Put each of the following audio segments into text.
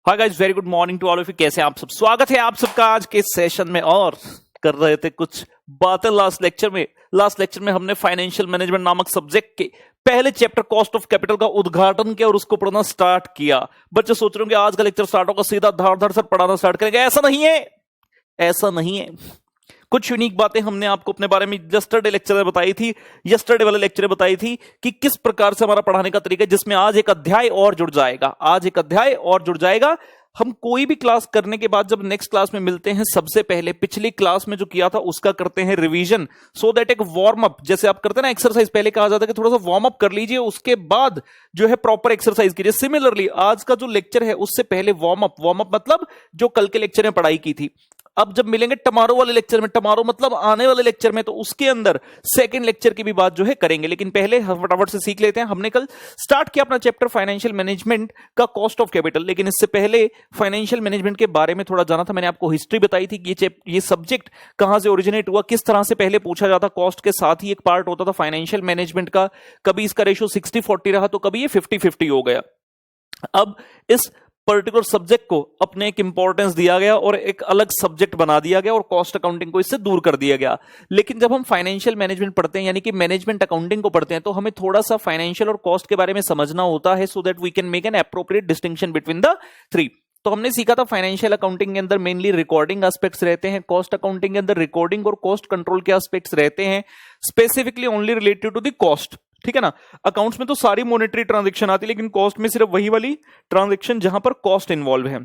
Hi guys, very good morning to all of you. कैसे हैं आप सब? स्वागत है आप सबका आज के सेशन में। और कर रहे थे कुछ बातें लास्ट लेक्चर में हमने फाइनेंशियल मैनेजमेंट नामक सब्जेक्ट के पहले चैप्टर कॉस्ट ऑफ कैपिटल का उद्घाटन किया और उसको पढ़ना स्टार्ट किया। बच्चे सोच रहे होंगे आज का लेक्चर स्टार्ट होगा सीधा धार सर पढ़ाना स्टार्ट करेंगे। ऐसा नहीं है। कुछ यूनिक बातें हमने आपको अपने बारे में यस्टरडे लेक्चर में बताई थी, यस्टरडे वाले लेक्चर में बताई थी कि किस प्रकार से हमारा पढ़ाने का तरीका है, जिसमें आज एक अध्याय और जुड़ जाएगा। हम कोई भी क्लास करने के बाद जब नेक्स्ट क्लास में मिलते हैं, सबसे पहले पिछली क्लास में जो किया था उसका करते हैं रिवीजन, सो दैट एक वार्म अप जैसे आप करते हैं ना एक्सरसाइज, पहले कहा जाता है कि थोड़ा सा वार्म अप कर लीजिए, उसके बाद जो है प्रॉपर एक्सरसाइज कीजिए। सिमिलरली आज का जो लेक्चर है उससे पहले वार्म अप मतलब जो कल के लेक्चर में पढ़ाई की थी। अब जब मिलेंगे टमारो वाले लेक्चर में, टमारो मतलब आने वाले लेक्चर में, तो उसके अंदर सेकंड लेक्चर की भी बात जो है करेंगे। लेकिन पहले फटाफट से सीख लेते हैं। हमने कल स्टार्ट किया अपना चैप्टर फाइनेंशियल मैनेजमेंट का कॉस्ट ऑफ कैपिटल, लेकिन इससे पहले फाइनेंशियल मैनेजमेंट के बारे में थोड़ा जाना था। मैंने आपको हिस्ट्री बताई थी कि ये सब्जेक्ट कहां से ओरिजिनेट हुआ, किस तरह से पहले पूछा जाता। कॉस्ट के साथ ही एक पार्ट होता था फाइनेंशियल मैनेजमेंट का, कभी इसका रेशियो 60-40 रहा तो कभी ये 50-50 हो गया। अब इस पर्टिकुलर सब्जेक्ट को अपने एक इंपॉर्टेंस दिया गया और एक अलग सब्जेक्ट बना दिया गया और कॉस्ट अकाउंटिंग को इससे दूर कर दिया गया। लेकिन जब हम फाइनेंशियल मैनेजमेंट पढ़ते हैं, यानी कि मैनेजमेंट अकाउंटिंग को पढ़ते हैं, तो हमें थोड़ा सा फाइनेंशियल और कॉस्ट के बारे में समझना होता है, so that we can make an appropriate distinction between the three. तो हमने सीखा था फाइनेंशियल अकाउंटिंग के अंदर मेनली रिकॉर्डिंग एस्पेक्ट्स रहते हैं, कॉस्ट अकाउंटिंग के अंदर रिकॉर्डिंग और कॉस्ट कंट्रोल के एस्पेक्ट्स रहते हैं, specifically only related to the cost. ठीक है ना। अकाउंट्स में तो सारी मॉनेटरी ट्रांजैक्शन आती है, लेकिन कॉस्ट में सिर्फ वही वाली ट्रांजैक्शन जहां पर कॉस्ट इन्वॉल्व है।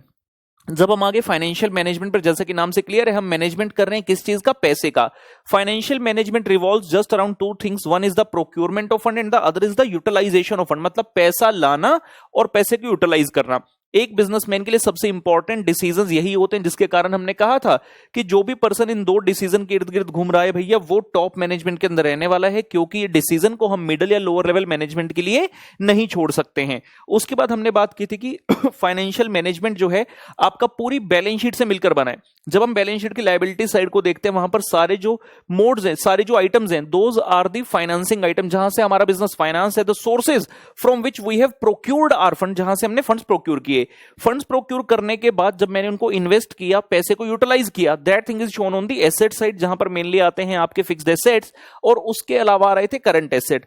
जब हम आगे फाइनेंशियल मैनेजमेंट पर, जैसे कि नाम से क्लियर है, हम मैनेजमेंट कर रहे हैं किस चीज का? पैसे का। Financial management revolves just around two things, one is the procurement of fund and the other is the utilisation of fund, मतलब पैसा लाना और पैसे को यूटिलाइज करना। एक बिजनेसमैन के लिए सबसे इंपॉर्टेंट डिसीजंस यही होते हैं, जिसके कारण हमने कहा था कि जो भी पर्सन इन दो डिसीजन के इर्द गिर्द घूम रहा है भैया, वो टॉप मैनेजमेंट के अंदर रहने वाला है, क्योंकि ये डिसीजन को हम मिडिल या लोअर लेवल मैनेजमेंट के लिए नहीं छोड़ सकते हैं। उसके बाद हमने बात की थी कि फाइनेंशियल मैनेजमेंट जो है आपका पूरी बैलेंस शीट से मिलकर बना है। जब हम बैलेंस शीट की लायबिलिटी साइड को देखते हैं, वहां पर सारे जो मोड्स हैं, सारे जो आइटम्स हैं, those are the financing item, जहां से हमारा बिजनेस फाइनेंस है। The sources from which we have procured our fund, जहां से हमने फंड्स प्रोक्यूर किए। फंड्स प्रोक्यूर करने के बाद जब मैंने उनको इन्वेस्ट किया, पैसे को यूटिलाइज किया, that thing is shown on the asset side, जहां पर मेनली आते हैं आपके फिक्स्ड एसेट्स और उसके अलावा आ रहे थे करंट एसेट।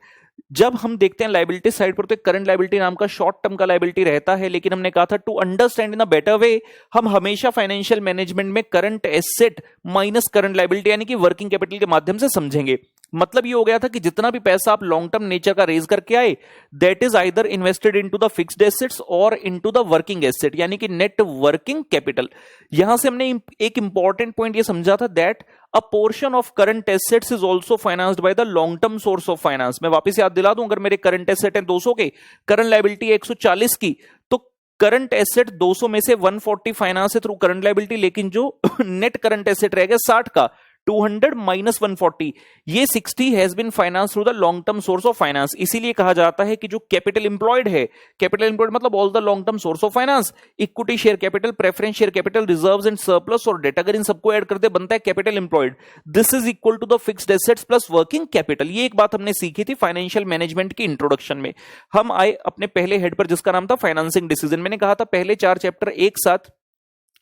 जब हम देखते हैं लायबिलिटी साइड पर, तो करंट लायबिलिटी नाम का शॉर्ट टर्म का लायबिलिटी रहता है, लेकिन हमने कहा था to understand in a better way, हम हमेशा फाइनेंशियल मैनेजमेंट में current asset minus current liability यानी कि वर्किंग कैपिटल के माध्यम से समझेंगे। मतलब ये हो गया था कि जितना भी पैसा आप लॉन्ग टर्म नेचर का रेज करके आए, that is either invested into the fixed assets और इनटू द वर्किंग एसेट, यानी कि नेट वर्किंग कैपिटल। यहां से हमने एक इंपॉर्टेंट पॉइंट ये समझा था, that a portion of current assets is also financed by the long term source of finance. मैं वापस याद दिला दूं, अगर मेरे करंट एसेट है 200 के, करंट लायबिलिटी 140 की, तो करंट एसेट 200 में से 140 फाइनेंस है थ्रू करंट लायबिलिटी, लेकिन जो नेट करंट एसेट रह गया 60 का, 200 माइनस 140, ये 60 has been finance through the long term source of finance. इसीलिए कहा जाता है कि जो कैपिटल एम्प्लॉयड है, कैपिटल एम्प्लॉयड मतलब all the long term source of finance, equity share capital, preference share capital, reserves and surplus और डेट, अगर इन सबको ऐड करते बनता है capital employed. This is equal to the fixed assets plus working capital. ये एक बात हमने सीखी थी फाइनेंशियल मैनेजमेंट की इंट्रोडक्शन में। हम आए अपने पहले हेड पर, जिसका नाम था फाइनेंसिंग डिसीजन। मैंने कहा था पहले 4 चैप्टर एक साथ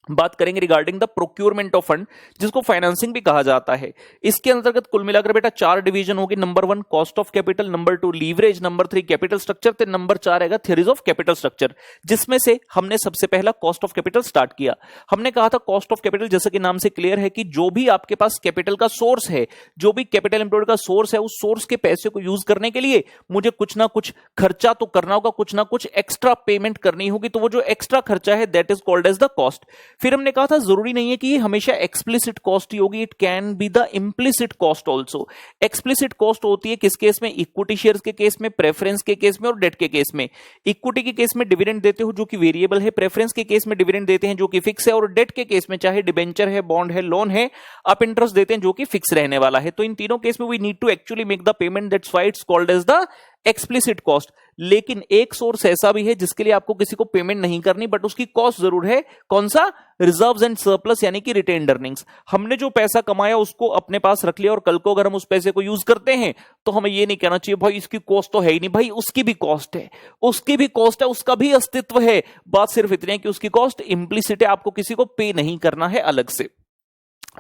बात करेंगे regarding the procurement of fund, जिसको फाइनेंसिंग भी कहा जाता है। इसके अंतर्गत कुल मिलाकर बेटा 4 डिवीजन होगी। Number 1 cost of capital, number 2 leverage, number 3 capital structure, तो नंबर 4 आएगा थ्योरीज ऑफ कैपिटल स्ट्रक्चर, जिसमें से हमने सबसे पहला कॉस्ट ऑफ कैपिटल स्टार्ट किया। हमने कहा था कॉस्ट ऑफ कैपिटल जैसे कि नाम से क्लियर है कि जो भी आपके पास कैपिटल का सोर्स है, जो भी कैपिटल एम्प्लॉयड का सोर्स है, उस सोर्स के पैसे को यूज करने के लिए मुझे कुछ ना कुछ खर्चा तो करना होगा, कुछ ना कुछ एक्स्ट्रा पेमेंट करनी होगी, तो वो जो एक्स्ट्रा खर्चा है that is called as the cost. फिर हमने कहा था जरूरी नहीं है कि ये हमेशा एक्सप्लिसिट कॉस्ट ही होगी, it can be the implicit cost also. Explicit cost होती है किस केस में? इक्विटी शेयर्स के केस में, प्रेफरेंस के केस में और डेट के केस में। इक्विटी के केस में डिविडेंड देते हो जो कि वेरिएबल है, प्रेफरेंस के केस में डिविडेंड देते हैं जो कि फिक्स है, और डेट के केस में चाहे डिबेंचर है, बॉन्ड है, लोन है, आप इंटरेस्ट देते हैं जो कि फिक्स रहने वाला है। तो इन तीनों केस में we need to actually make the payment, that's why it's called as the explicit cost. लेकिन एक सोर्स ऐसा भी है जिसके लिए आपको किसी को पेमेंट नहीं करनी बट उसकी कॉस्ट जरूर है, कौन सा? रिजर्व्स एंड सरप्लस यानी कि रिटेन्ड अर्निंग्स। हमने जो पैसा कमाया उसको अपने पास रख लिया और कल को अगर हम उस पैसे को यूज करते हैं तो हमें ये नहीं कहना चाहिए भाई इसकी कॉस्ट तो है ही नहीं। भाई उसकी भी कॉस्ट है, उसकी भी कॉस्ट है, उसका भी अस्तित्व है। बात सिर्फ इतनी है कि उसकी कॉस्ट इंप्लिसिट है, आपको किसी को पे नहीं करना है अलग से।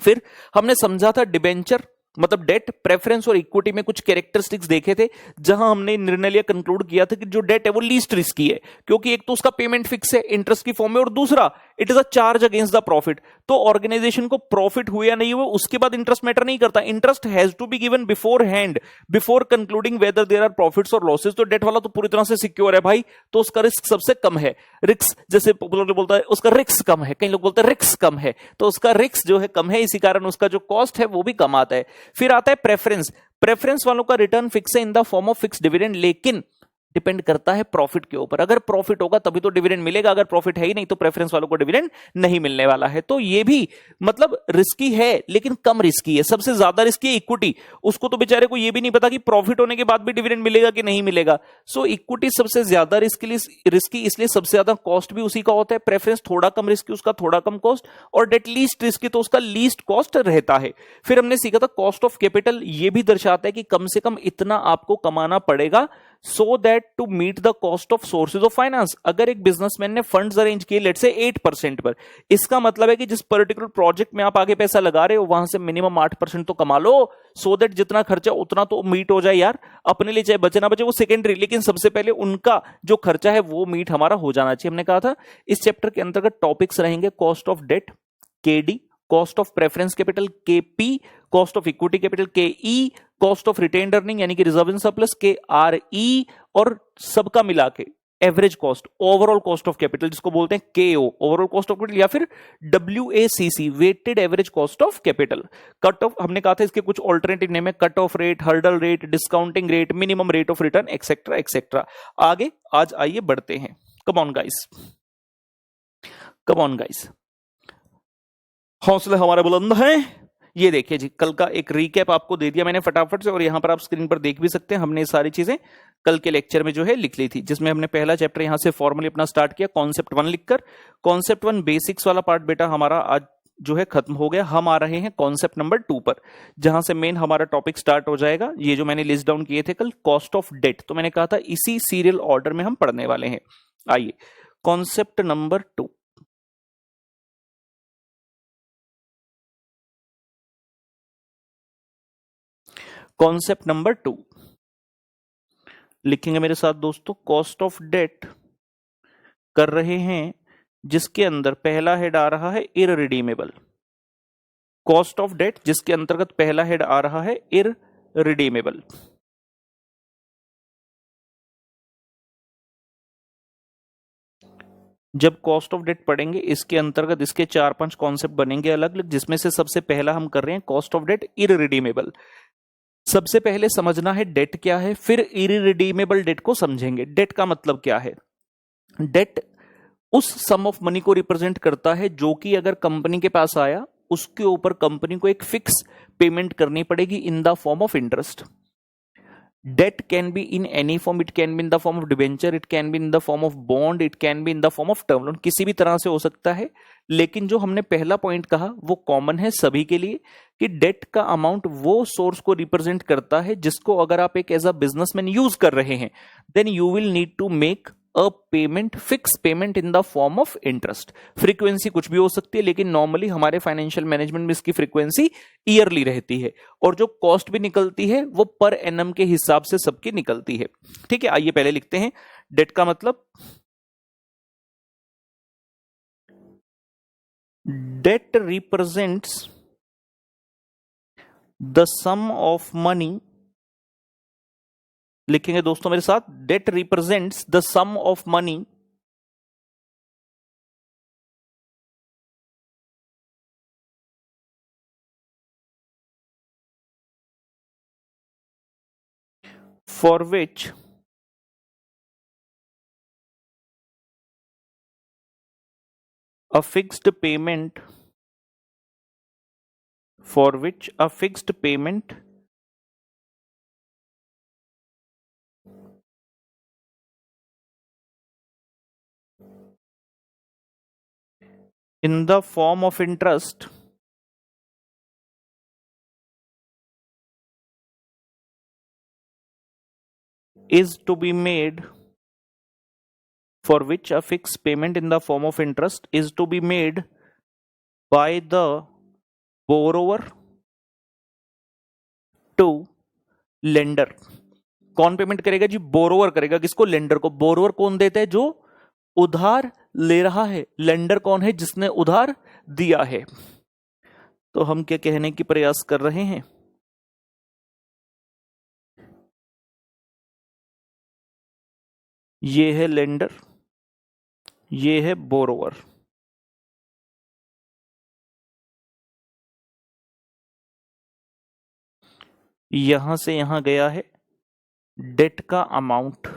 फिर हमने समझा था डिबेंचर मतलब डेट, प्रेफरेंस और इक्विटी में कुछ कैरेक्टरिस्टिक्स देखे थे, जहां हमने निर्णय लिया, कंक्लूड किया था कि जो डेट है वो लीस्ट रिस्की है, क्योंकि एक तो उसका पेमेंट फिक्स है इंटरेस्ट की फॉर्म में, और दूसरा it is a charge against the profit. तो ऑर्गेनाइजेशन को प्रॉफिट हुए या नहीं हुए उसके बाद इंटरेस्ट मैटर नहीं करता, interest has to be given beforehand before concluding whether there are profits और लॉसेस। तो डेट वाला तो पूरी तरह से सिक्योर है भाई, तो उसका रिस्क सबसे कम है। रिस्क जैसे बोलता है उसका रिस्क कम है, कई लोग बोलते हैं रिस्क कम है, तो उसका रिस्क जो है कम है, इसी कारण उसका जो कॉस्ट है वो भी कम आता है। फिर आता है प्रेफरेंस। प्रेफरेंस वालों का रिटर्न फिक्स है इन the form of fix dividend, लेकिन डिपेंड करता है प्रॉफिट के ऊपर। अगर प्रॉफिट होगा तभी तो डिविडेंड मिलेगा, अगर प्रॉफिट है ही नहीं तो प्रेफरेंस वालों को डिविडेंड नहीं मिलने वाला है। तो ये भी मतलब रिस्की है लेकिन कम रिस्की है। सबसे ज्यादा रिस्की है इक्विटी, उसको तो बेचारे को ये भी नहीं पता कि प्रॉफिट होने के बाद भी डिविडेंड मिलेगा कि नहीं मिलेगा। सो इक्विटी सबसे ज्यादा रिस्की, इसलिए सबसे ज्यादा कॉस्ट भी उसी का होता है। प्रेफरेंस थोड़ा कम रिस्की, उसका थोड़ा कम कॉस्ट, और डेट लीस्ट रिस्की तो उसका लीस्ट कॉस्ट रहता है। फिर हमने सीखा था कॉस्ट ऑफ कैपिटल, ये भी दर्शाता है कि कम से कम इतना आपको कमाना पड़ेगा so that to meet the cost of sources of finance. अगर एक बिजनेसमैन ने फंड्स अरेंज किए लेट से 8% पर, इसका मतलब है कि जिस पर्टिकुलर प्रोजेक्ट में आप आगे पैसा लगा रहे हो वहां से मिनिमम 8% तो कमा लो, सो दैट जितना खर्चा उतना तो मीट हो जाए यार। अपने लिए चाहे बचे ना बचे वो सेकेंडरी, लेकिन सबसे पहले उनका जो खर्चा है वो मीट हमारा हो जाना चाहिए। हमने कहा था इस चैप्टर के अंतर्गत टॉपिक्स रहेंगे cost of debt KD, cost of preference capital KP, cost of equity capital KE, cost of retained earning यानी कि रिजर्व एंड सरप्लस केआरई, और सबका मिला के average cost, overall cost of capital जिसको बोलते हैं केओ, ओवरऑल कॉस्ट ऑफ कैपिटल, या फिर WACC weighted average cost of capital. Cut off हमने कहा था इसके कुछ ऑल्टरनेटिव नेम है, cut off rate, hurdle rate, discounting rate, minimum rate of return, etcetera etcetera. आगे आज आइए बढ़ते हैं। Come on guys, come on guys, हौसले हमारे बुलंद हैं। ये देखिए जी, कल का एक रीकैप आपको दे दिया मैंने फटाफट से, और यहां पर आप स्क्रीन पर देख भी सकते हैं। हमने सारी चीजें कल के लेक्चर में जो है लिख ली थी, जिसमें हमने पहला चैप्टर यहां से फॉर्मली अपना स्टार्ट किया कॉन्सेप्ट 1 लिखकर। कॉन्सेप्ट 1 बेसिक्स वाला पार्ट बेटा हमारा आज जो है खत्म हो गया। हम आ रहे हैं कॉन्सेप्ट नंबर 2 पर, जहां से मेन हमारा टॉपिक स्टार्ट हो जाएगा। ये जो मैंने लिस्ट डाउन किए थे कल, कॉस्ट ऑफ डेट, तो मैंने कहा था इसी सीरियल ऑर्डर में हम पढ़ने वाले हैं। आइए कॉन्सेप्ट नंबर 2, कॉन्सेप्ट नंबर 2 लिखेंगे मेरे साथ दोस्तों। कॉस्ट ऑफ डेट कर रहे हैं जिसके अंदर पहला हेड आ रहा है इररिडीमेबल। कॉस्ट ऑफ डेट जिसके अंतर्गत पहला हेड आ रहा है इररिडीमेबल। जब कॉस्ट ऑफ डेट पढ़ेंगे इसके अंतर्गत इसके 4-5 कॉन्सेप्ट बनेंगे अलग अलग, जिसमें से सबसे पहला हम कर रहे हैं कॉस्ट ऑफ डेट इररिडीमेबल। सबसे पहले समझना है डेट क्या है, फिर इररिडीमेबल डेट को समझेंगे। डेट का मतलब क्या है? डेट उस सम ऑफ मनी को रिप्रेजेंट करता है जो कि अगर कंपनी के पास आया उसके ऊपर कंपनी को एक फिक्स पेमेंट करनी पड़ेगी इन the form of interest. Date can be in any form, it can be in the form of debenture, it can be in the form of bond, it can be in the form of term loan, किसी भी तरह से हो सकता है। लेकिन जो हमने पहला पॉइंट कहा वो कॉमन है सभी के लिए कि डेट का अमाउंट वो सोर्स को रिप्रेजेंट करता है जिसको अगर आप एक एज अ बिजनेसमैन यूज कर रहे हैं, then you will need to make a payment, fix payment in the form of interest. Frequency कुछ भी हो सकती है, लेकिन नॉर्मली हमारे फाइनेंशियल मैनेजमेंट में इसकी फ्रीक्वेंसी ईयरली रहती है, और जो कॉस्ट भी निकलती है वो पर एनम के हिसाब से सबकी निकलती है। ठीक है, आइए पहले लिखते हैं डेट का मतलब। Debt represents the sum of money, लिखेंगे दोस्तों मेरे साथ, debt represents the sum of money for which a fixed payment for which a fixed payment in the form of interest is to be made, for which a fixed payment in the form of interest is to be made by the borrower to lender. कौन payment करेगा जी? Borrower करेगा। किसको? Lender को। Borrower कौन देता है? जो उधार ले रहा है। लेंडर कौन है? जिसने उधार दिया है। तो हम क्या कहने की प्रयास कर रहे हैं? ये है लेंडर, ये है बोरोवर। यहां से यहां गया है डेट का अमाउंट,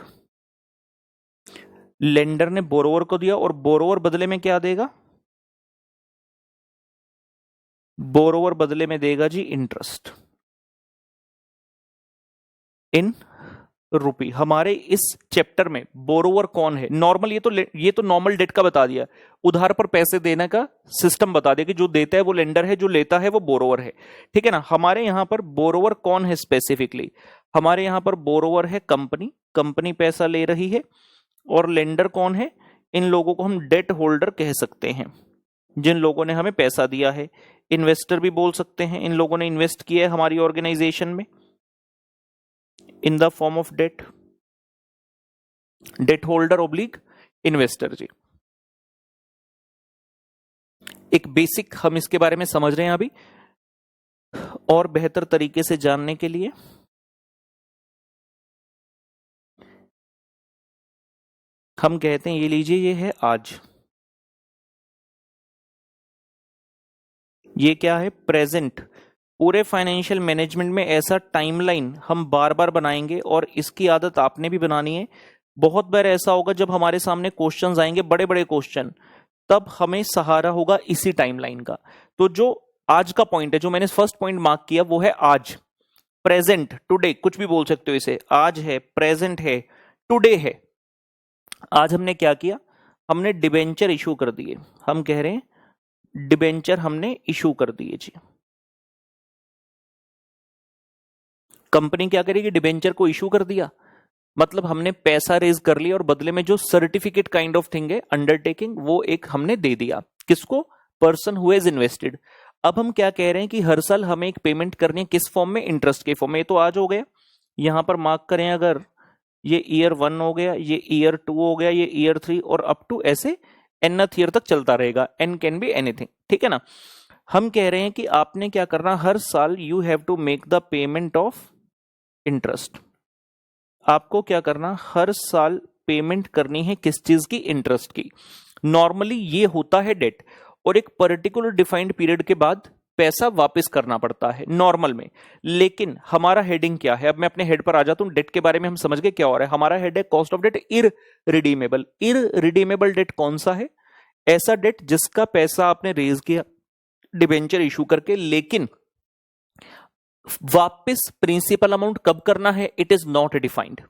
लेंडर ने बोरोवर को दिया और बोरोवर बदले में क्या देगा? बोरोवर बदले में देगा जी इंटरेस्ट इन रुपी। हमारे इस चैप्टर में बोरोवर कौन है? नॉर्मल, ये तो नॉर्मल डेट का बता दिया, उधार पर पैसे देने का सिस्टम बता दिया कि जो देता है वो लेंडर है, जो लेता है वो बोरोवर है। ठीक है ना? हमारे यहां पर बोरोवर कौन है स्पेसिफिकली? हमारे यहां पर बोरोवर है कंपनी। कंपनी पैसा ले रही है। और लेंडर कौन है? इन लोगों को हम डेट होल्डर कह सकते हैं, जिन लोगों ने हमें पैसा दिया है। इन्वेस्टर भी बोल सकते हैं, इन लोगों ने इन्वेस्ट किया है हमारी ऑर्गेनाइजेशन में in the form of debt. Debt holder oblique investor जी। एक बेसिक हम इसके बारे में समझ रहे हैं अभी, और बेहतर तरीके से जानने के लिए हम कहते हैं, ये लीजिए, ये है आज। ये क्या है? प्रेजेंट। पूरे फाइनेंशियल मैनेजमेंट में ऐसा टाइमलाइन हम बार बार बनाएंगे, और इसकी आदत आपने भी बनानी है। बहुत बार ऐसा होगा जब हमारे सामने क्वेश्चंस आएंगे, बड़े बड़े क्वेश्चन, तब हमें सहारा होगा इसी टाइमलाइन का। तो जो आज का पॉइंट है, जो मैंने फर्स्ट पॉइंट मार्क किया, वो है आज। प्रेजेंट, टुडे, कुछ भी बोल सकते हो इसे। आज है, प्रेजेंट है, टुडे है। आज हमने क्या किया? हमने डिबेंचर इशू कर दिए। हम कह रहे हैं डिबेंचर हमने इशू कर दिए जी। कंपनी क्या करेगी? डिबेंचर को इशू कर दिया, मतलब हमने पैसा रेज कर लिया, और बदले में जो सर्टिफिकेट काइंड ऑफ थिंग है, अंडरटेकिंग, वो एक हमने दे दिया। किसको? Person who has invested. अब हम क्या कह रहे हैं कि हर साल हमें एक पेमेंट करनी है। किस फॉर्म में? इंटरेस्ट के फॉर्म में। ये तो आज हो गया, यहां पर मार्क करें अगर, ये ईयर 1 हो गया, ये ईयर 2 हो गया, ये ईयर 3, और अप टू ऐसे nth ईयर तक चलता रहेगा। n can be anything. ठीक है ना? हम कह रहे हैं कि आपने क्या करना, हर साल you have to make the payment of interest. आपको क्या करना? हर साल पेमेंट करनी है। किस चीज की? इंटरेस्ट की। नॉर्मली ये होता है डेट, और एक पर्टिकुलर डिफाइंड पीरियड के बाद पैसा वापस करना पड़ता है नॉर्मल में। लेकिन हमारा हेडिंग क्या है? अब मैं अपने हेड पर आ जाता हूं। डेट के बारे में हम समझ गए क्या हो रहा है। हमारा हेड है cost of debt irredeemable. Irredeemable debt कौन सा है? ऐसा डेट जिसका पैसा आपने रेज किया डिबेंचर इशू करके, लेकिन वापस प्रिंसिपल अमाउंट कब करना है, इट इज नॉट डिफाइंड।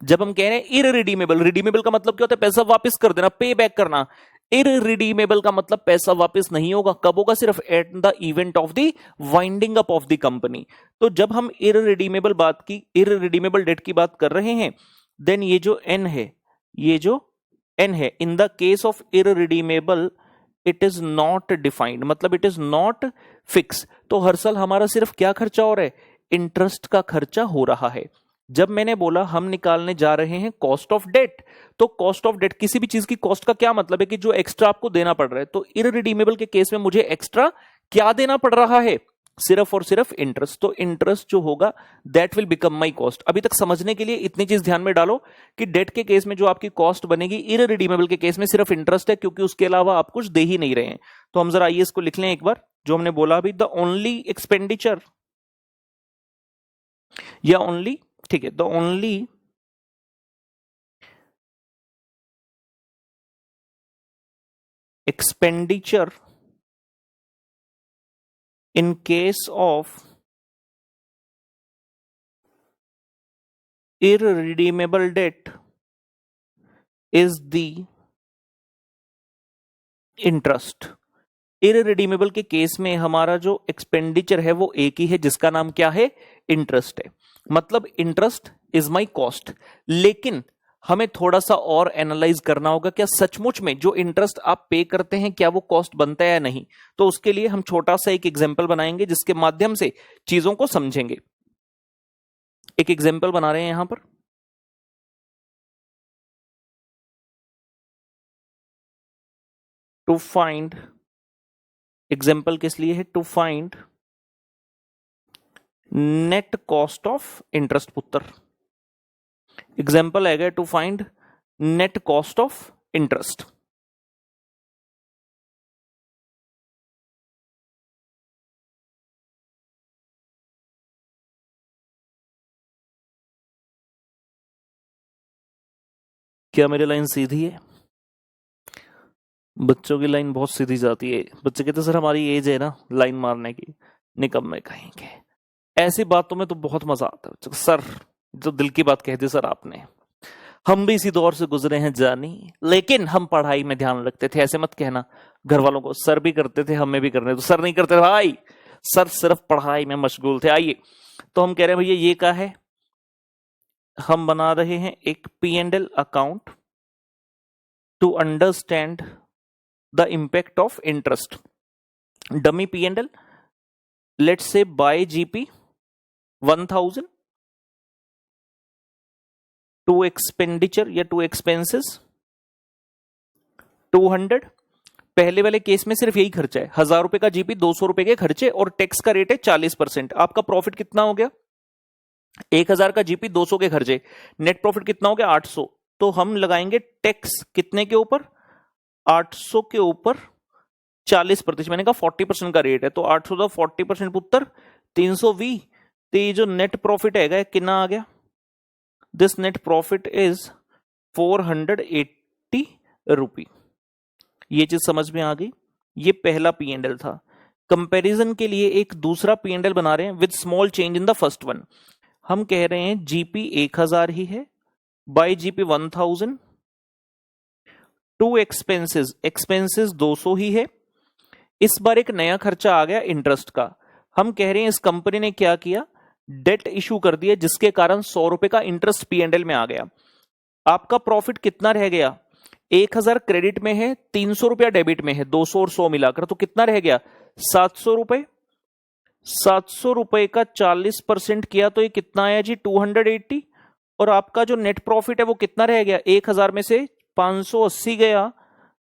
जब हम कह रहे हैं इररिडीमेबल, रिडीमेबल का मतलब क्या होता है? पैसा वापस कर देना, पे बैक करना। इररिडीमेबल का मतलब पैसा वापस नहीं होगा। कब होगा? सिर्फ at the event of the winding up of the company. तो जब हम इररिडीमेबल डेट की बात कर रहे हैं, देन ये जो एन है, ये जो एन है, इन the case of irredeemable it is not defined, मतलब इट इज नॉट फिक्स। तो हर साल हमारा सिर्फ क्या खर्चा हो रहा है? इंटरेस्ट का खर्चा हो रहा है। जब मैंने बोला हम निकालने जा रहे हैं कॉस्ट ऑफ डेट, तो कॉस्ट ऑफ डेट, किसी भी चीज की कॉस्ट का क्या मतलब है? कि जो एक्स्ट्रा आपको देना पड़ रहा है। तो इररिडीमेबल के केस में मुझे एक्स्ट्रा क्या देना पड़ रहा है? सिर्फ और सिर्फ इंटरेस्ट। तो इंटरेस्ट जो होगा that will become my cost. अभी तक समझने के लिए इतनी चीज ध्यान में डालो कि डेट के केस में जो आपकी कॉस्ट बनेगी, इररिडीमेबल के केस में सिर्फ इंटरेस्ट है, क्योंकि उसके अलावा आप कुछ दे ही नहीं रहे हैं। तो हम जरा आइए इसको लिख लें एक बार, जो हमने बोला अभी, द ओनली एक्सपेंडिचर, या ओनली, ठीक है, the only expenditure in case of irredeemable debt is the interest। Irredeemable के केस में हमारा जो एक्सपेंडिचर है वो एक ही है, जिसका नाम क्या है, इंटरेस्ट है। मतलब इंटरेस्ट इज माई कॉस्ट। लेकिन हमें थोड़ा सा और एनालाइज करना होगा, क्या सचमुच में जो इंटरेस्ट आप पे करते हैं क्या वो कॉस्ट बनता है या नहीं। तो उसके लिए हम छोटा सा एक एग्जांपल बनाएंगे जिसके माध्यम से चीजों को समझेंगे। एक एग्जांपल बना रहे हैं यहां पर। टू फाइंड, एग्जाम्पल किस लिए है, to find net cost of interest पुत्र। एग्जाम्पल आएगा to find net cost of interest. क्या मेरी लाइन सीधी है? बच्चों की लाइन बहुत सीधी जाती है। बच्चे कहते सर हमारी एज है ना लाइन मारने की, निकम्मे कहेंगे। ऐसी बातों में तो बहुत मजा आता है। सर जो दिल की बात कह दी सर आपने, हम भी इसी दौर से गुजरे हैं जानी, लेकिन हम पढ़ाई में ध्यान रखते थे। ऐसे मत कहना घर वालों को, सर भी करते थे हमें भी करने, तो सर नहीं करते भाई, सर सिर्फ पढ़ाई में मशगूल थे। आइए तो हम कह रहे हैं भैया ये क्या है, हम बना रहे हैं एक P&L account to understand the impact of interest. Dummy P&L, let's say by GP 1000 to expenditure या टू एक्सपेंसेस 200। पहले वाले केस में सिर्फ यही खर्चा है, 1000 रुपए का GP, 200 रुपए के खर्चे और टैक्स का रेट है 40%। आपका प्रॉफिट कितना हो गया, 1000 का GP, 200 के खर्चे, नेट प्रॉफिट कितना हो गया 800। तो हम लगाएंगे टैक्स कितने के ऊपर, 800 के ऊपर 40%। मैंने कहा 40% का रेट है, तो 800 का 40% पुत्र 320। तो ये जो नेट प्रॉफिट है कितना आ गया, दिस नेट प्रॉफिट इज 480 रुपी। ये चीज समझ में आ गई। ये पहला P&L था। कंपैरिजन के लिए एक दूसरा P&L बना रहे हैं with small change in the first one. हम कह रहे हैं GP 1000 ही है, by GP 1000 to expenses, expenses 200 ही है। इस बार एक नया खर्चा आ गया इंटरेस्ट का। हम कह रहे हैं इस कंपनी ने क्या किया, डेट इशू कर दिया, जिसके कारण 100 रुपए का इंटरेस्ट P&L में आ गया। आपका प्रॉफिट कितना रह गया, 1000 क्रेडिट में है, 300 रुपया डेबिट में है, 200 और 100 मिलाकर तो कितना रह गया 700 रुपए। 700 रुपए का 40% किया तो ये कितना आया जी 280। और आपका जो नेट प्रॉफिट है वो कितना रह गया, 1000 में से 580 गया,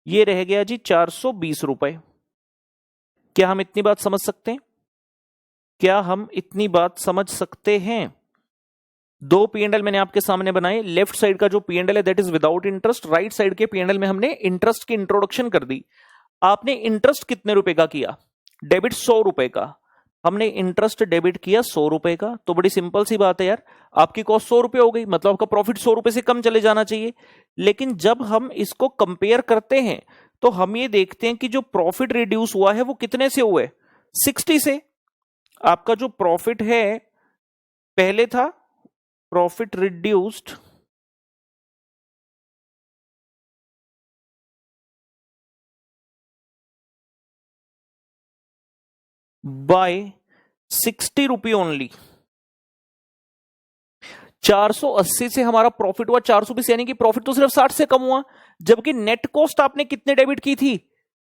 ये रह गया जी 420 रुपए। क्या हम इतनी बात समझ सकते हैं, क्या हम इतनी बात समझ सकते हैं? दो P&L मैंने आपके सामने बनाए। लेफ्ट साइड का जो P&L है that is without interest, right side के P&L में हमने इंटरेस्ट की इंट्रोडक्शन कर दी। आपने इंटरेस्ट कितने रुपए का किया, डेबिट 100 रुपए का। हमने इंटरेस्ट डेबिट किया 100 रुपए का, तो बड़ी सिंपल सी बात है यार, आपकी कॉस्ट 100 रुपए हो गई, मतलब आपका प्रॉफिट 100 रुपए से कम चले जाना चाहिए। लेकिन जब हम इसको कंपेयर करते हैं तो हम ये देखते हैं कि जो प्रॉफिट रिड्यूस हुआ है वो कितने से हुआ है, 60 से। आपका जो प्रॉफिट है पहले था profit reduced by 60 rupee only. 480 से हमारा प्रॉफिट हुआ 420, यानी कि प्रॉफिट तो सिर्फ 60 से कम हुआ। जबकि नेट कॉस्ट आपने कितने डेबिट की थी,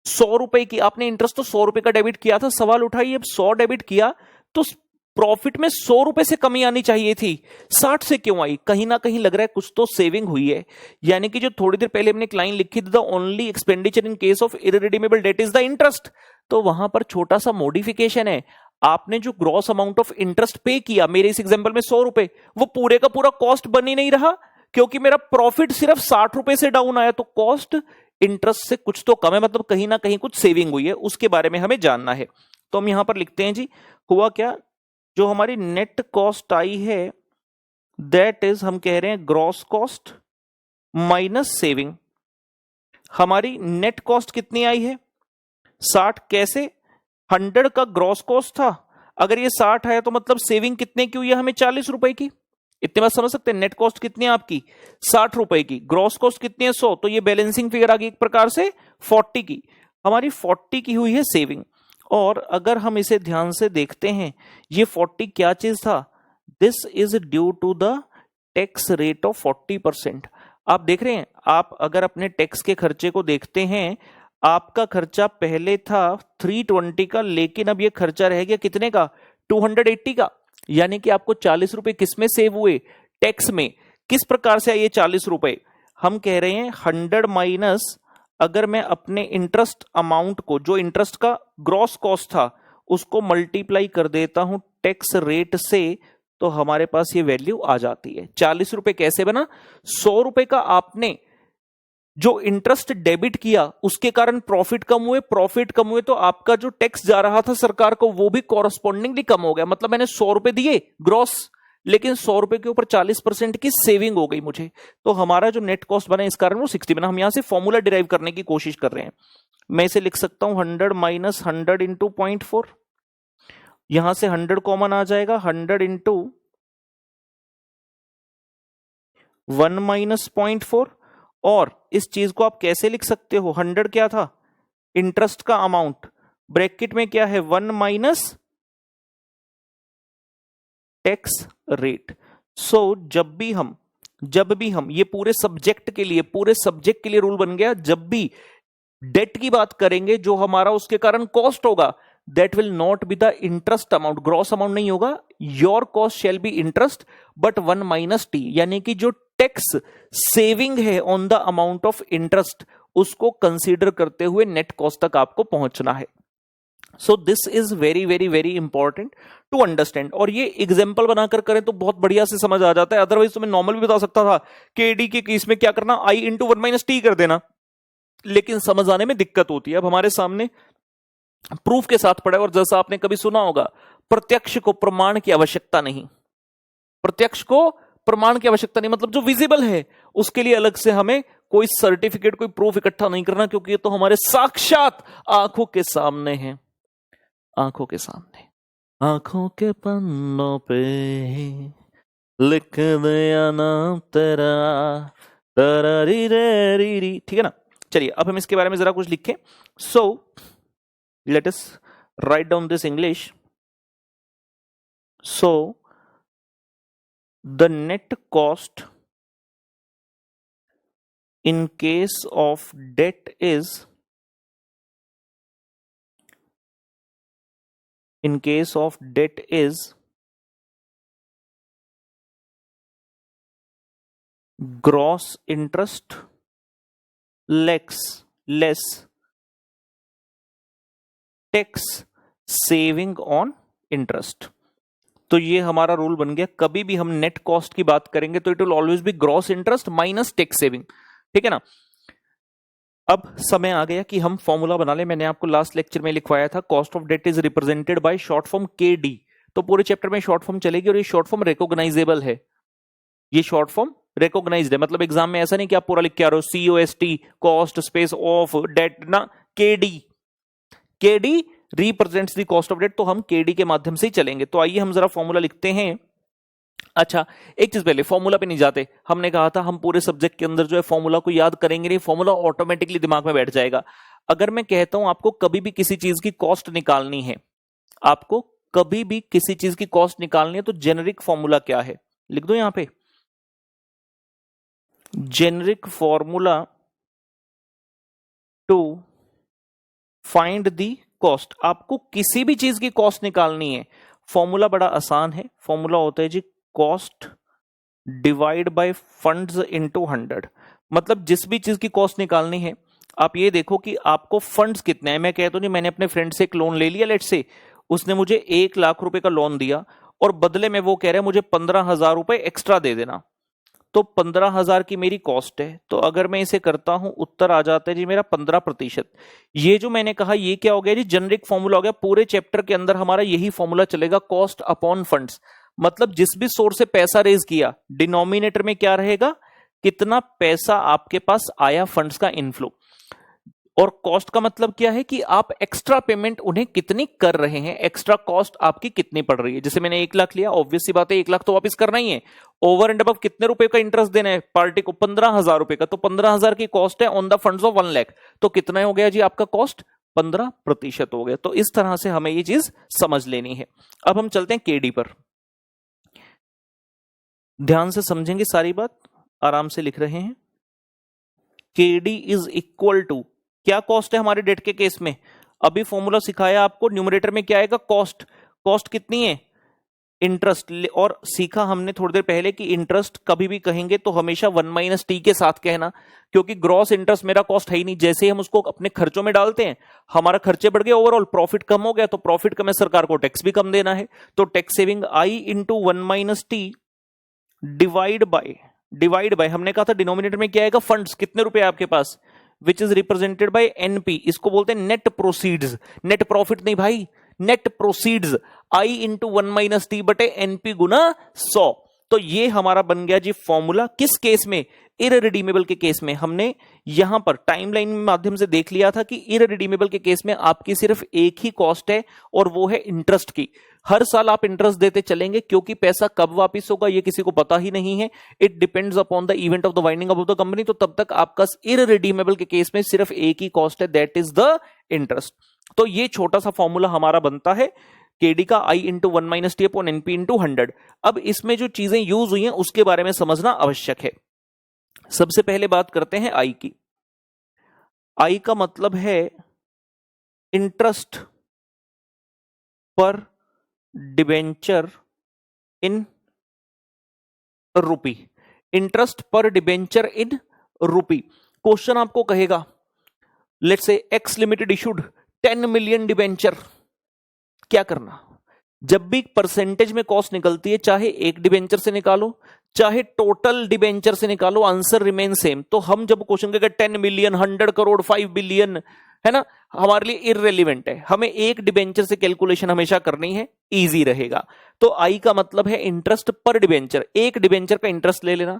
100 रुपए की। आपने इंटरेस्ट तो 100 रुपए का डेबिट किया था। सवाल उठाइए, अब 100 डेबिट किया तो प्रॉफिट में 100 रुपए से कमी आनी चाहिए थी, 60 से क्यों आई? कहीं ना कहीं लग रहा है कुछ तो सेविंग हुई है। यानी कि जो थोड़ी देर पहले हमने एक लाइन लिखी थी, the only expenditure in case of irredeemable debt is the interest, तो वहां पर छोटा सा मॉडिफिकेशन है। आपने जो ग्रॉस अमाउंट ऑफ इंटरेस्ट पे किया, मेरे इस एग्जांपल में 100 रुपए, वो पूरे का पूरा कॉस्ट बन ही नहीं रहा, क्योंकि मेरा प्रॉफिट सिर्फ 60 रुपए से डाउन आया। तो कॉस्ट इंटरेस्ट से कुछ तो कम है, मतलब कहीं ना कहीं कुछ सेविंग हुई है, उसके बारे में हमें जानना है। तो हम यहां पर लिखते हैं जी, हुआ क्या, जो हमारी नेट कॉस्ट आई है दैट इज, हम कह रहे हैं ग्रॉस कॉस्ट माइनस सेविंग। हमारी नेट कॉस्ट कितनी आई है 60। कैसे, 100 का ग्रॉस कॉस्ट था, अगर ये 60 है तो मतलब सेविंग कितने की हुई है हमें 40 रुपए की। इतने बात समझ सकते हैं। नेट कॉस्ट कितनी है आपकी 60 रुपए की, ग्रॉस कॉस्ट कितनी है 100, तो ये बैलेंसिंग फिगर आ गई एक प्रकार से 40 की। हमारी 40 की हुई है सेविंग, और अगर हम इसे ध्यान से देखते हैं ये 40 क्या चीज था, this is due to the tax rate of 40%। आप देख रहे हैं, आप अगर अपने टैक्स के खर्चे को देखते हैं, आपका खर्चा पहले था 320 का, लेकिन अब ये खर्चा रह गया कितने का, 280 का। यानी कि आपको 40 रुपए किस में सेव हुए, टैक्स में। किस प्रकार से आइए 40 रुपए, हम कह रहे हैं 100 माइनस, अगर मैं अपने इंटरेस्ट अमाउंट को, जो इंटरेस्ट का ग्रॉस कॉस्ट था, उसको मल्टीप्लाई कर देता हूं टैक्स रेट से, तो हमारे पास ये वैल्यू आ जाती है। 40 रुपए कैसे बना, 100 रुपए का आपने जो इंटरेस्ट डेबिट किया उसके कारण प्रॉफिट कम हुए, प्रॉफिट कम हुए तो आपका जो टैक्स जा रहा था सरकार को वो भी कॉरस्पॉन्डिंगली कम हो गया। मतलब मैंने 100 रुपए दिए ग्रॉस, लेकिन 100 रुपए के ऊपर 40% की सेविंग हो गई मुझे, तो हमारा जो नेट कॉस्ट बना इस कारण वो 60 बना। हम यहां से फॉर्मूला डिराइव करने की कोशिश कर रहे हैं। मैं इसे लिख सकता हूं 100 माइनस 100 इंटू 0.4, यहां से 100 कॉमन आ जाएगा, 100 इंटू 1 माइनस 0.4। और इस चीज को आप कैसे लिख सकते हो, 100 क्या था, इंटरेस्ट का अमाउंट, ब्रैकेट में क्या है 1 माइनस टैक्स रेट। सो जब भी हम ये पूरे सब्जेक्ट के लिए रूल बन गया, जब भी डेट की बात करेंगे जो हमारा उसके कारण कॉस्ट होगा, that will not be the interest amount, gross amount नहीं होगा, your cost shall be interest but 1 minus T, यानी कि जो टैक्स सेविंग है on the amount of interest, उसको कंसीडर करते हुए नेट कॉस्ट तक आपको पहुंचना है। So this is very very very important to understand. और ये एग्जाम्पल बनाकर करें तो बहुत बढ़िया से समझ आ जाता है, अदरवाइज तो मैं नॉर्मल भी बता सकता था कि एडी के केस में क्या करना, आई इंटू 1 माइनस टी कर देना, लेकिन समझ आने में दिक्कत होती है। अब हमारे सामने प्रूफ के साथ पड़ा है, और जैसा आपने कभी सुना होगा, प्रत्यक्ष को प्रमाण की आवश्यकता नहीं, प्रत्यक्ष को प्रमाण की आवश्यकता नहीं, मतलब जो विजिबल है उसके लिए अलग से हमें कोई सर्टिफिकेट, कोई प्रूफ इकट्ठा नहीं करना, क्योंकि ये तो हमारे साक्षात आंखों के सामने है, आंखों के सामने, आंखों के पन्नों पे लिख दिया नाम तेरा, तरारी रे री री। ठीक है ना, चलिए अब हम इसके बारे में जरा कुछ लिखें। सो let us write down this English. So the net cost in case of debt is, gross interest less tax saving on interest. तो ये हमारा रूल बन गया, कभी भी हम नेट कॉस्ट की बात करेंगे तो it will always be gross interest minus tax saving. ठीक है ना, अब समय आ गया कि हम फॉर्मूला बना ले। मैंने आपको लास्ट लेक्चर में लिखवाया था, cost of debt is represented by short form K D. तो पूरे चैप्टर में शॉर्ट फॉर्म चलेगी, और ये शॉर्ट फॉर्म रिकॉग्नाइजेबल है, ये शॉर्ट फॉर्म रिकॉग्नाइज्ड है। मतलब एग्जाम में ऐसा नहीं कि आप पूरा लिख के आ रहे हो COST, cost space of debt ना, KD represents the cost of debt, तो हम केडी के माध्यम से ही चलेंगे। तो आइए हम जरा फॉर्मूला लिखते हैं। अच्छा, एक चीज पहले, फॉर्मूला पे नहीं जाते, हमने कहा था हम पूरे सब्जेक्ट के अंदर जो है फॉर्मूला को याद करेंगे नहीं, फॉर्मूला ऑटोमेटिकली दिमाग में बैठ जाएगा। अगर मैं कहता हूं आपको कभी भी किसी चीज की कॉस्ट निकालनी है, आपको कभी भी किसी चीज की कॉस्ट निकालनी है, तो जेनेरिक फॉर्मूला क्या है, लिख दो यहां पे, generic formula to find the cost. आपको किसी भी चीज की कॉस्ट निकालनी है, फॉर्मूला बड़ा आसान है, फॉर्मूला होता है जी cost divide by funds into 100। मतलब जिस भी चीज की कॉस्ट निकालनी है, आप ये देखो कि आपको फंड्स कितने हैं। मैं कहता हूं जी मैंने अपने फ्रेंड से एक लोन ले लिया, लेट से उसने मुझे 1 लाख रुपए का लोन दिया, और बदले में वो कह रहे हैं मुझे 15,000 रुपए एक्स्ट्रा दे देना, तो 15,000 की मेरी कॉस्ट है। तो अगर मैं इसे करता हूं, उत्तर आ जाता है जी मेरा 15%। ये जो मैंने कहा ये क्या हो गया जी, जेनेरिक फॉर्मूला हो गया। पूरे चैप्टर के अंदर हमारा यही फॉर्मूला चलेगा, कॉस्ट अपॉन फंड्स। मतलब जिस भी सोर्स से पैसा रेज किया, डिनोमिनेटर में क्या रहेगा, कितना पैसा आपके पास आया, फंड्स का इनफ्लो। और कॉस्ट का मतलब क्या है कि आप एक्स्ट्रा पेमेंट उन्हें कितनी कर रहे हैं, एक्स्ट्रा कॉस्ट आपकी कितनी पड़ रही है। जैसे मैंने 1 लाख लिया, ऑब्वियस सी बात है 1 लाख तो वापस करना ही है। ओवर एंड अबव कितने रुपए का इंटरेस्ट देना है पार्टी को, 15,000 रुपए का, तो 15,000 की कॉस्ट है on the funds of 1 lakh, तो कितना हो गया जी आपका कॉस्ट, 15% हो गया। तो इस तरह से हमें ये चीज समझ लेनी है। अब हम चलते हैं केडी पर, ध्यान से समझेंगे सारी बात, आराम से लिख रहे हैं। केडी इज इक्वल टू, क्या कॉस्ट है हमारे डेट के केस में, अभी फॉर्मूला सिखाया आपको, न्यूमरेटर में क्या आएगा कॉस्ट, कॉस्ट कितनी है इंटरेस्ट, और सीखा हमने थोड़ी देर पहले कि इंटरेस्ट कभी भी कहेंगे तो हमेशा 1 माइनस टी के साथ कहना, क्योंकि ग्रॉस इंटरेस्ट मेरा कॉस्ट है ही नहीं। जैसे ही हम उसको अपने खर्चों में डालते हैं हमारा खर्चे बढ़ गए, ओवरऑल प्रॉफिट कम हो गया, तो प्रॉफिट कम है, सरकार को टैक्स भी कम देना है, तो टैक्स सेविंग आई into 1 minus T divide bye हमने कहा था डिनोमिनेटर में क्या आएगा फंड्स, कितने रुपए आपके पास, which is represented by NP, इसको बोलते हैं नेट प्रोसीड्स, नेट प्रॉफिट नहीं भाई, net proceeds, I into 1 minus T बटे एनपी गुना 100। तो ये हमारा बन गया जी फॉर्मूला, किस केस में, इररिडीमेबल के केस में। हमने यहां पर टाइमलाइन के माध्यम से देख लिया था कि इररिडीमेबल के केस में आपकी सिर्फ एक ही कॉस्ट है और वो है इंटरेस्ट की। हर साल आप इंटरेस्ट देते चलेंगे क्योंकि पैसा कब वापस होगा ये किसी को पता ही नहीं है, it depends upon the event of the winding up of the company. तो तब तक आपका इररिडीमेबल के केस में सिर्फ एक ही कॉस्ट है, दैट इज द इंटरेस्ट। तो ये छोटा सा फॉर्मूला हमारा बनता है केडी का, I into 1 minus T upon NP into 100। अब इसमें जो चीजें यूज हुई हैं उसके बारे में समझना आवश्यक है। सबसे पहले बात करते हैं आई की। आई का मतलब है इंटरेस्ट पर डिबेंचर इन रुपी, इंटरेस्ट पर डिबेंचर इन रुपी। क्वेश्चन आपको कहेगा let's say x limited issued 10 million debenture, क्या करना, जब भी परसेंटेज में कॉस्ट निकलती है चाहे एक डिबेंचर से निकालो चाहे टोटल डिबेंचर से निकालो, आंसर रिमेन सेम। तो हम जब क्वेश्चन करेंगे 10 मिलियन 100 करोड़ 5 बिलियन है ना, हमारे लिए इररेलेवेंट है, हमें एक डिबेंचर से कैलकुलेशन हमेशा करनी है, इजी रहेगा। तो आई का मतलब है इंटरेस्ट पर डिबेंचर, एक डिबेंचर का इंटरेस्ट ले लेना।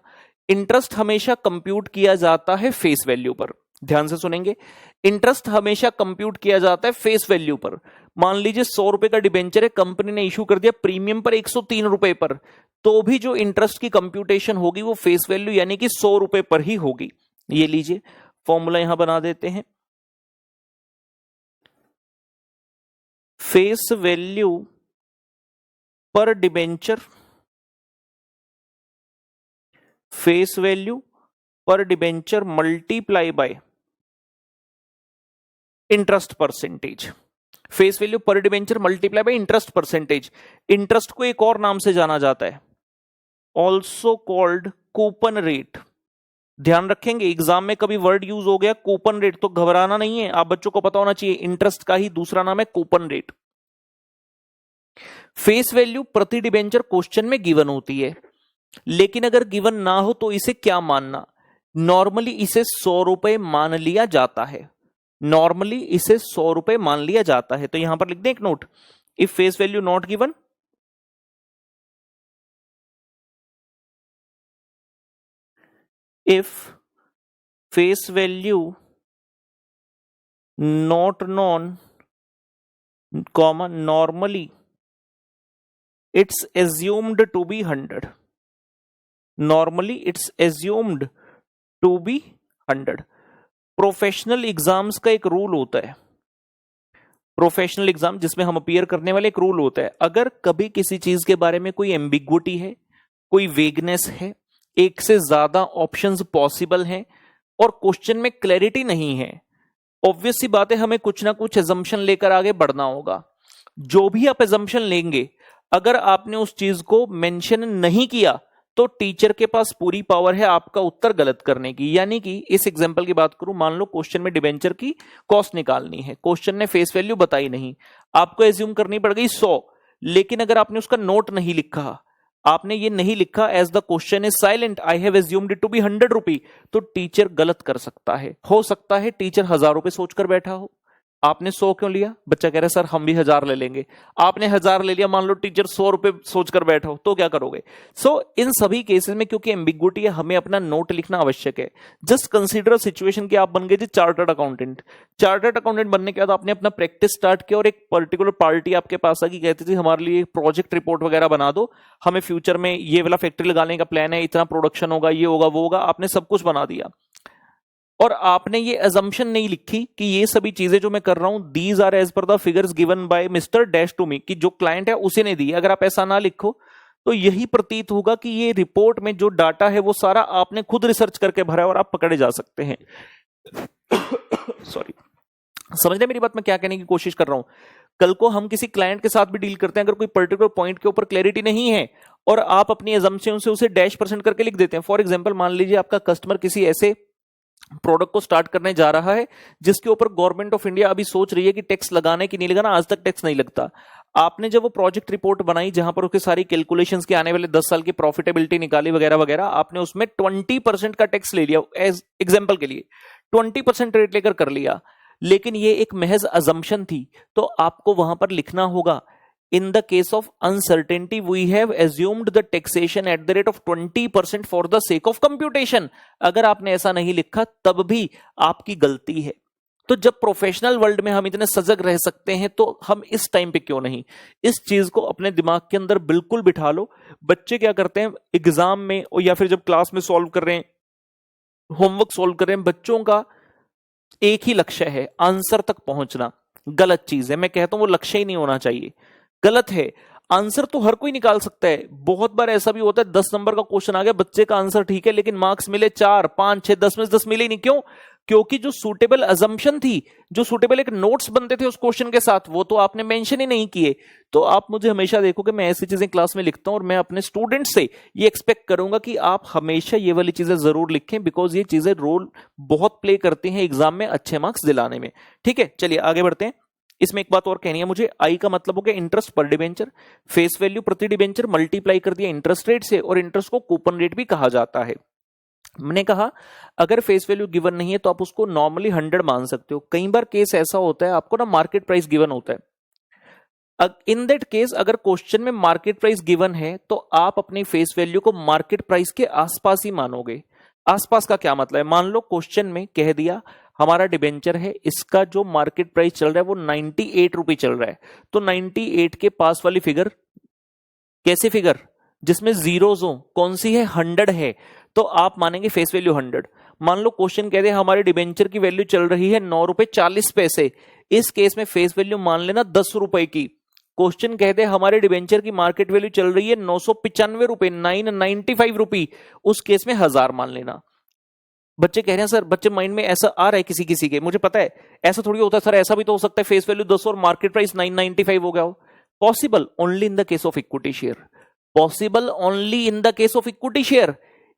इंटरेस्ट हमेशा कंप्यूट किया जाता है फेस वैल्यू पर, ध्यान से सुनेंगे, इंटरेस्ट हमेशा कंप्यूट किया जाता है फेस वैल्यू पर। मान लीजिए 100 रुपए का डिबेंचर है, कंपनी ने इशू कर दिया प्रीमियम पर 103 रुपए पर, तो भी जो इंटरेस्ट की कंप्यूटेशन होगी वो फेस वैल्यू यानी कि 100 रुपए पर ही होगी। ये लीजिए फॉर्मूला यहां बना देते हैं, face value per debenture, face value per debenture multiply by interest percentage, face value per debenture multiply by interest percentage. Interest को एक और नाम से जाना जाता है, ऑल्सो कॉल्ड कूपन रेट। ध्यान रखेंगे एग्जाम में कभी वर्ड यूज हो गया कूपन रेट तो घबराना नहीं है, आप बच्चों को पता होना चाहिए इंटरेस्ट का ही दूसरा नाम है कूपन रेट। फेस वैल्यू प्रति डिबेंचर क्वेश्चन में गिवन होती है, लेकिन अगर गिवन ना हो तो इसे क्या मानना, नॉर्मली इसे 100 रुपए मान लिया जाता है, नॉर्मली इसे 100 रुपए मान लिया जाता है। तो यहां पर लिख दें एक note, if face value not given, if face value not known comma normally it's assumed to be 100, normally it's assumed to be 100। Professional exams का एक रूल होता है, प्रोफेशनल एग्जाम जिसमें हम अपीयर करने वाले एक रूल होता है, अगर कभी किसी चीज के बारे में कोई एम्बिग्विटी है, कोई वेगनेस है, एक से ज्यादा ऑप्शंस पॉसिबल हैं और क्वेश्चन में क्लैरिटी नहीं है, ऑब्वियस सी बात है हमें कुछ ना कुछ एजम्पशन लेकर आगे बढ़ना होगा। जो भी आप एजम्पशन लेंगे अगर आपने उस चीज को मेंशन नहीं किया तो टीचर के पास पूरी पावर है आपका उत्तर गलत करने की। यानी कि इस एग्जांपल की बात करूं, मान लो क्वेश्चन में डिबेंचर की कॉस्ट निकालनी है, क्वेश्चन ने फेस वैल्यू बताई नहीं, आपको एज्यूम करनी पड़ गई 100, लेकिन अगर आपने उसका नोट नहीं लिखा, आपने ये नहीं लिखा as the question is silent I have assumed it to be 100 rupee, तो टीचर गलत कर सकता है। हो सकता है टीचर 1000 रुपए सोचकर बैठा हो, आपने 100 क्यों लिया? बच्चा कह रहा है सर हम भी 1000 ले लेंगे। आपने 1000 ले लिया, मान लो टीचर 100 रुपए सोचकर बैठो, तो क्या करोगे? इन सभी केसेस में क्योंकि एम्बिगुइटी है, हमें अपना नोट लिखना आवश्यक है। जस्ट कंसीडर सिचुएशन कि आप बन गए जी चार्टर्ड अकाउंटेंट। चार्टर्ड अकाउंटेंट बनने के बाद आपने अपना प्रैक्टिस स्टार्ट किया और एक पर्टिकुलर पार्टी आपके पास आ गई, कहती थी हमारे लिए प्रोजेक्ट रिपोर्ट वगैरह बना दो, हमें फ्यूचर में ये वाला फैक्ट्री लगाने का प्लान है, इतना प्रोडक्शन होगा, ये होगा, वो होगा। आपने सब कुछ बना दिया और आपने ये अजम्पशन नहीं लिखी कि ये सभी चीजें जो मैं कर रहा हूं these are as per the figures given by mister dash to me, कि जो क्लाइंट है उसे ने दी। अगर आप ऐसा ना लिखो तो यही प्रतीत होगा कि ये रिपोर्ट में जो डाटा है वो सारा आपने खुद रिसर्च करके भरा है और आप पकड़े जा सकते हैं। सॉरी, समझने मेरी बात मैं क्या कहने की कोशिश कर रहा हूं? कल को हम किसी क्लाइंट के साथ भी डील करते हैं, अगर कोई पर्टिकुलर पॉइंट के ऊपर क्लैरिटी नहीं है और आप अपनी अजम्पशन से उसे डैश परसेंट करके लिख देते हैं। फॉर एग्जांपल, मान लीजिए आपका कस्टमर किसी ऐसे प्रोडक्ट को स्टार्ट करने जा रहा है जिसके ऊपर गवर्नमेंट ऑफ इंडिया अभी सोच रही है कि टैक्स लगाने की नहीं लगाना, आज तक टैक्स नहीं लगता। आपने जब वो प्रोजेक्ट रिपोर्ट बनाई जहां पर उसकी सारी कैलकुलेशंस के आने वाले 10 साल की प्रॉफिटेबिलिटी निकाली वगैरह वगैरह, आपने उसमें 20% का टैक्स ले लिया एज एग्जांपल के लिए, 20% रेट लेकर कर लिया, लेकिन ये एक महज अजम्पशन थी। तो आपको वहां पर लिखना होगा, in the case of uncertainty we have assumed the taxation at the rate of 20% for the sake of computation। अगर आपने ऐसा नहीं लिखा तब भी आपकी गलती है। तो जब प्रोफेशनल वर्ल्ड में हम इतने सजग रह सकते हैं तो हम इस टाइम पे क्यों नहीं? इस चीज को अपने दिमाग के अंदर बिल्कुल बिठा लो। बच्चे क्या करते हैं एग्जाम में या फिर जब क्लास में सॉल्व कर रहे हैं, होमवर्क सॉल्व कर रहे हैं, बच्चों का एक ही लक्ष्य है, आंसर तक पहुंचना। गलत चीज है, मैं कहता हूं वो लक्ष्य ही नहीं होना चाहिए, गलत है। आंसर तो हर कोई निकाल सकता है। बहुत बार ऐसा भी होता है 10 नंबर का क्वेश्चन आ गया, बच्चे का आंसर ठीक है लेकिन मार्क्स मिले 4, 5, 6, 10 में से 10 मिले ही नहीं। क्यों? क्योंकि जो सूटेबल अजम्पशन थी, जो सूटेबल एक नोट्स बनते थे उस क्वेश्चन के साथ, वो तो आपने मेंशन ही नहीं किए। तो आप मुझे हमेशा देखो कि मैं ऐसी चीजें क्लास में लिखता हूं और मैं अपने स्टूडेंट से ये एक्सपेक्ट करूंगा कि आप हमेशा ये वाली चीजें जरूर लिखें, बिकॉज ये चीजें रोल बहुत प्ले करती हैं एग्जाम में अच्छे मार्क्स दिलाने में। ठीक है, चलिए आगे बढ़ते हैं। इसमें एक बात और कहनी है मुझे, आई का मतलब हो गया इंटरेस्ट पर डिबेंचर, फेस वैल्यू प्रति डिबेंचर मल्टीप्लाई कर दिया इंटरेस्ट रेट से, और इंटरेस्ट को कूपन रेट भी कहा जाता है। मैंने कहा अगर फेस वैल्यू गिवन नहीं है तो आप उसको नॉर्मली 100 मान सकते हो। कई बार केस ऐसा होता है आपको ना मार्केट प्राइस गिवन होता है। इन दैट केस अगर क्वेश्चन में मार्केट प्राइस गिवन है तो आप अपनी फेस वैल्यू को मार्केट प्राइस के आसपास ही मानोगे। आसपास का क्या मतलब है? मान लो क्वेश्चन में कह दिया हमारा डिबेंचर है, इसका जो मार्केट प्राइस चल रहा है वो 98 रुपए चल रहा है, तो 98 के पास वाली फिगर कैसी फिगर जिसमें जीरोस हो, कौन सी है? 100 है, तो आप मानेंगे फेस वैल्यू 100। मान लो क्वेश्चन कहते हैं हमारे डिबेंचर की वैल्यू चल रही है 9 रुपए 40 पैसे, इस केस में फेस वैल्यू मान लेना 10 रुपए की। क्वेश्चन कहते हैं हमारे डिबेंचर की मार्केट वैल्यू चल रही है 995 रुपए, 995 रुपए, उस केस में 1000 मान लेना। बच्चे कह रहे हैं सर, बच्चे माइंड में ऐसा आ रहा है किसी किसी के, मुझे पता है ऐसा थोड़ी होता है सर, ऐसा भी तो हो सकता है फेस वैल्यू 10 और मार्केट प्राइस 995 हो गया हो। Possible only in the case of equity share, possible only in the case of equity share.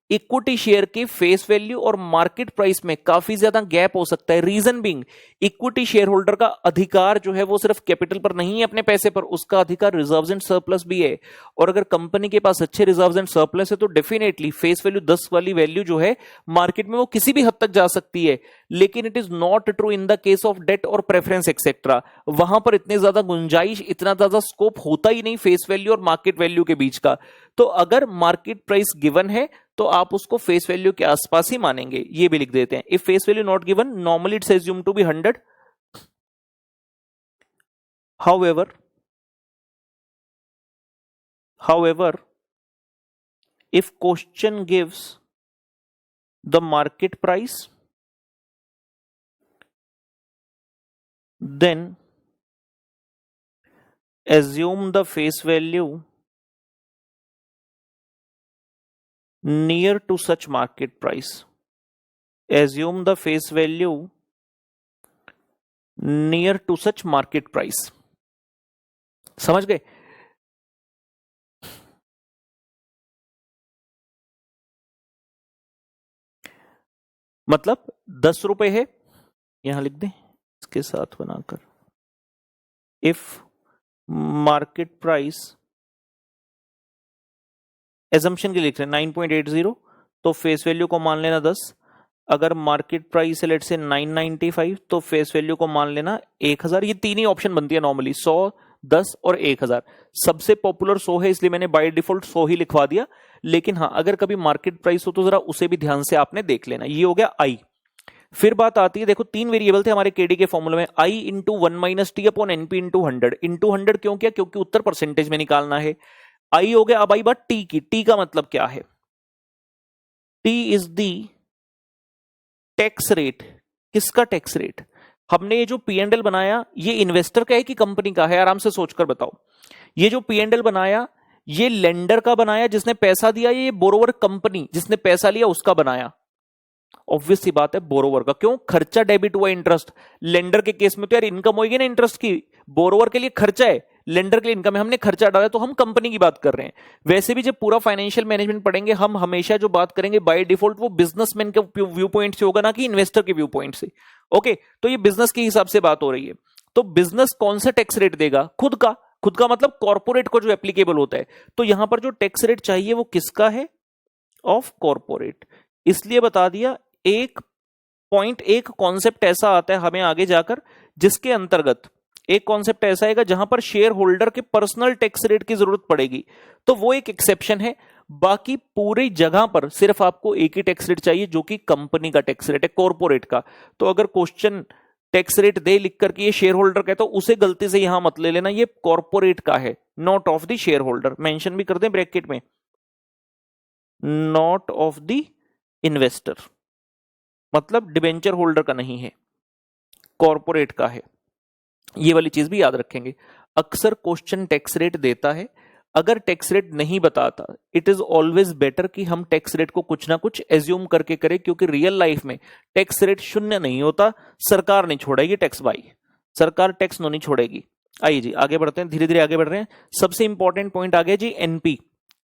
Equity share की फेस वैल्यू और मार्केट प्राइस में काफी ज्यादा गैप हो सकता है। Reason being, equity shareholder का अधिकार जो है वो सिर्फ कैपिटल पर नहीं है अपने पैसे पर, उसका अधिकार रिजर्व्स एंड सरप्लस भी है। और अगर कंपनी के पास अच्छे रिजर्व्स एंड सरप्लस है तो डेफिनेटली फेस वैल्यू 10 वाली वैल्यू जो है मार्केट में वो किसी भी हद तक जा सकती है। लेकिन it is not true in the case of debt और प्रेफरेंस एक्सेट्रा। वहां पर इतनी ज्यादा गुंजाइश, इतना ज्यादा स्कोप होता ही नहीं फेस वैल्यू और मार्केट वैल्यू के बीच का। तो अगर मार्केट प्राइस गिवन है तो आप उसको फेस वैल्यू के आसपास ही मानेंगे। ये भी लिख देते हैं, if face value not given normally it's assumed to be 100। however if question gives the market price, then assume the face value near to such market price, assume the face value near to such market price। समझ गए? मतलब 10 रुपए है, यहां लिख दें इसके साथ बनाकर, इफ मार्केट प्राइस एजम्पशन के लिख रहे हैं 9.80, तो फेस वैल्यू को मान लेना 10, अगर मार्केट प्राइस है लेट से 995 तो फेस वैल्यू को मान लेना 1000। ये तीन ही ऑप्शन बनती है नॉर्मली, 100, 10 और 1000। सबसे पॉपुलर 100 है इसलिए मैंने बाय डिफॉल्ट 100 ही लिखवा दिया, लेकिन हाँ अगर कभी मार्केट प्राइस हो तो जरा उसे भी ध्यान से आपने देख लेना। ये हो गया आई। फिर बात आती है, देखो तीन वेरिएबल थे हमारे केडी के फॉर्मूले में, I into 1 minus T upon NP into 100। Into 100 क्यों किया? क्योंकि उत्तर परसेंटेज में निकालना है। आई हो गया। अब आई बात टी की। टी का मतलब क्या है? T is the tax rate. किसका टैक्स रेट? हमने ये जो पी एंड एल बनाया ये इन्वेस्टर का है कि कंपनी का है? आराम से सोचकर बताओ। ये जो पी एंड एल बनाया ये लेंडर का बनाया जिसने पैसा दिया, ये बोरोवर कंपनी जिसने पैसा लिया उसका बनाया? ऑब्वियस सी बात है बोरोवर का। क्यों? खर्चा डेबिट हुआ, इंटरेस्ट। लेंडर के केस में तो यार इनकम होगी ना इंटरेस्ट की, बोरोवर के लिए खर्चा है, लेंडर के लिए इनकम है। हमने खर्चा डाला तो हम कंपनी की बात कर रहे हैं। वैसे भी जब पूरा फाइनेंशियल मैनेजमेंट पढ़ेंगे हम हमेशा जो बात करेंगे बाय डिफॉल्ट वो बिजनेसमैन के व्यू पॉइंट से होगा, ना कि इन्वेस्टर के व्यू पॉइंट से। ओके, तो ये बिजनेस के हिसाब से बात हो रही है। तो बिजनेस कौन सा टैक्स रेट देगा? खुद का। खुद का मतलब कॉर्पोरेट को जो एप्लीकेबल होता है। तो यहां पर जो टैक्स रेट चाहिए वो किसका है? Of corporate. इसलिए बता दिया। एक पॉइंट, एक कॉन्सेप्ट ऐसा आता है हमें आगे जाकर जिसके अंतर्गत एक कॉन्सेप्ट ऐसा आएगा जहां पर शेयर होल्डर के पर्सनल टैक्स रेट की जरूरत पड़ेगी, तो वो एक एक्सेप्शन है। बाकी पूरी जगह पर सिर्फ आपको एक ही टैक्स रेट चाहिए जो कि कंपनी का टैक्स रेट है, कॉर्पोरेट का। तो अगर क्वेश्चन टैक्स रेट दे लिख करके ये शेयर होल्डर का है तो उसे गलती से यहां मत ले लेना, ये कॉर्पोरेट का है, not of the share holder. Mention भी कर दें ब्रैकेट में, नॉट ऑफ द इन्वेस्टर, मतलब डिबेंचर होल्डर का नहीं है, कॉर्पोरेट का है। ये वाली चीज भी याद रखेंगे। अक्सर क्वेश्चन टैक्स रेट देता है, अगर टैक्स रेट नहीं बताता इट इज ऑलवेज बेटर कि हम टैक्स रेट को कुछ ना कुछ एज्यूम करके करें, क्योंकि रियल लाइफ में टैक्स रेट शून्य नहीं होता। सरकार नहीं छोड़ेगी टैक्स भाई, सरकार टैक्स नहीं छोड़ेगी। आइए जी आगे बढ़ते हैं, धीरे धीरे आगे बढ़ रहे हैं। सबसे इंपॉर्टेंट पॉइंट आ गया जी एनपी।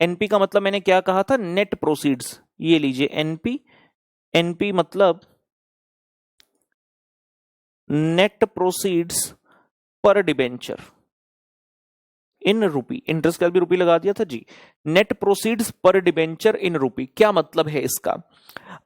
एनपी का मतलब मैंने क्या कहा था? Net proceeds. ये लीजिए एनपी। एनपी मतलब नेट प्रोसीड्स पर डिबेंचर इन रूपी। इंटरेस्ट का भी रूपी लगा दिया था जी। नेट प्रोसीड्स पर डिबेंचर इन रूपी। क्या मतलब है इसका?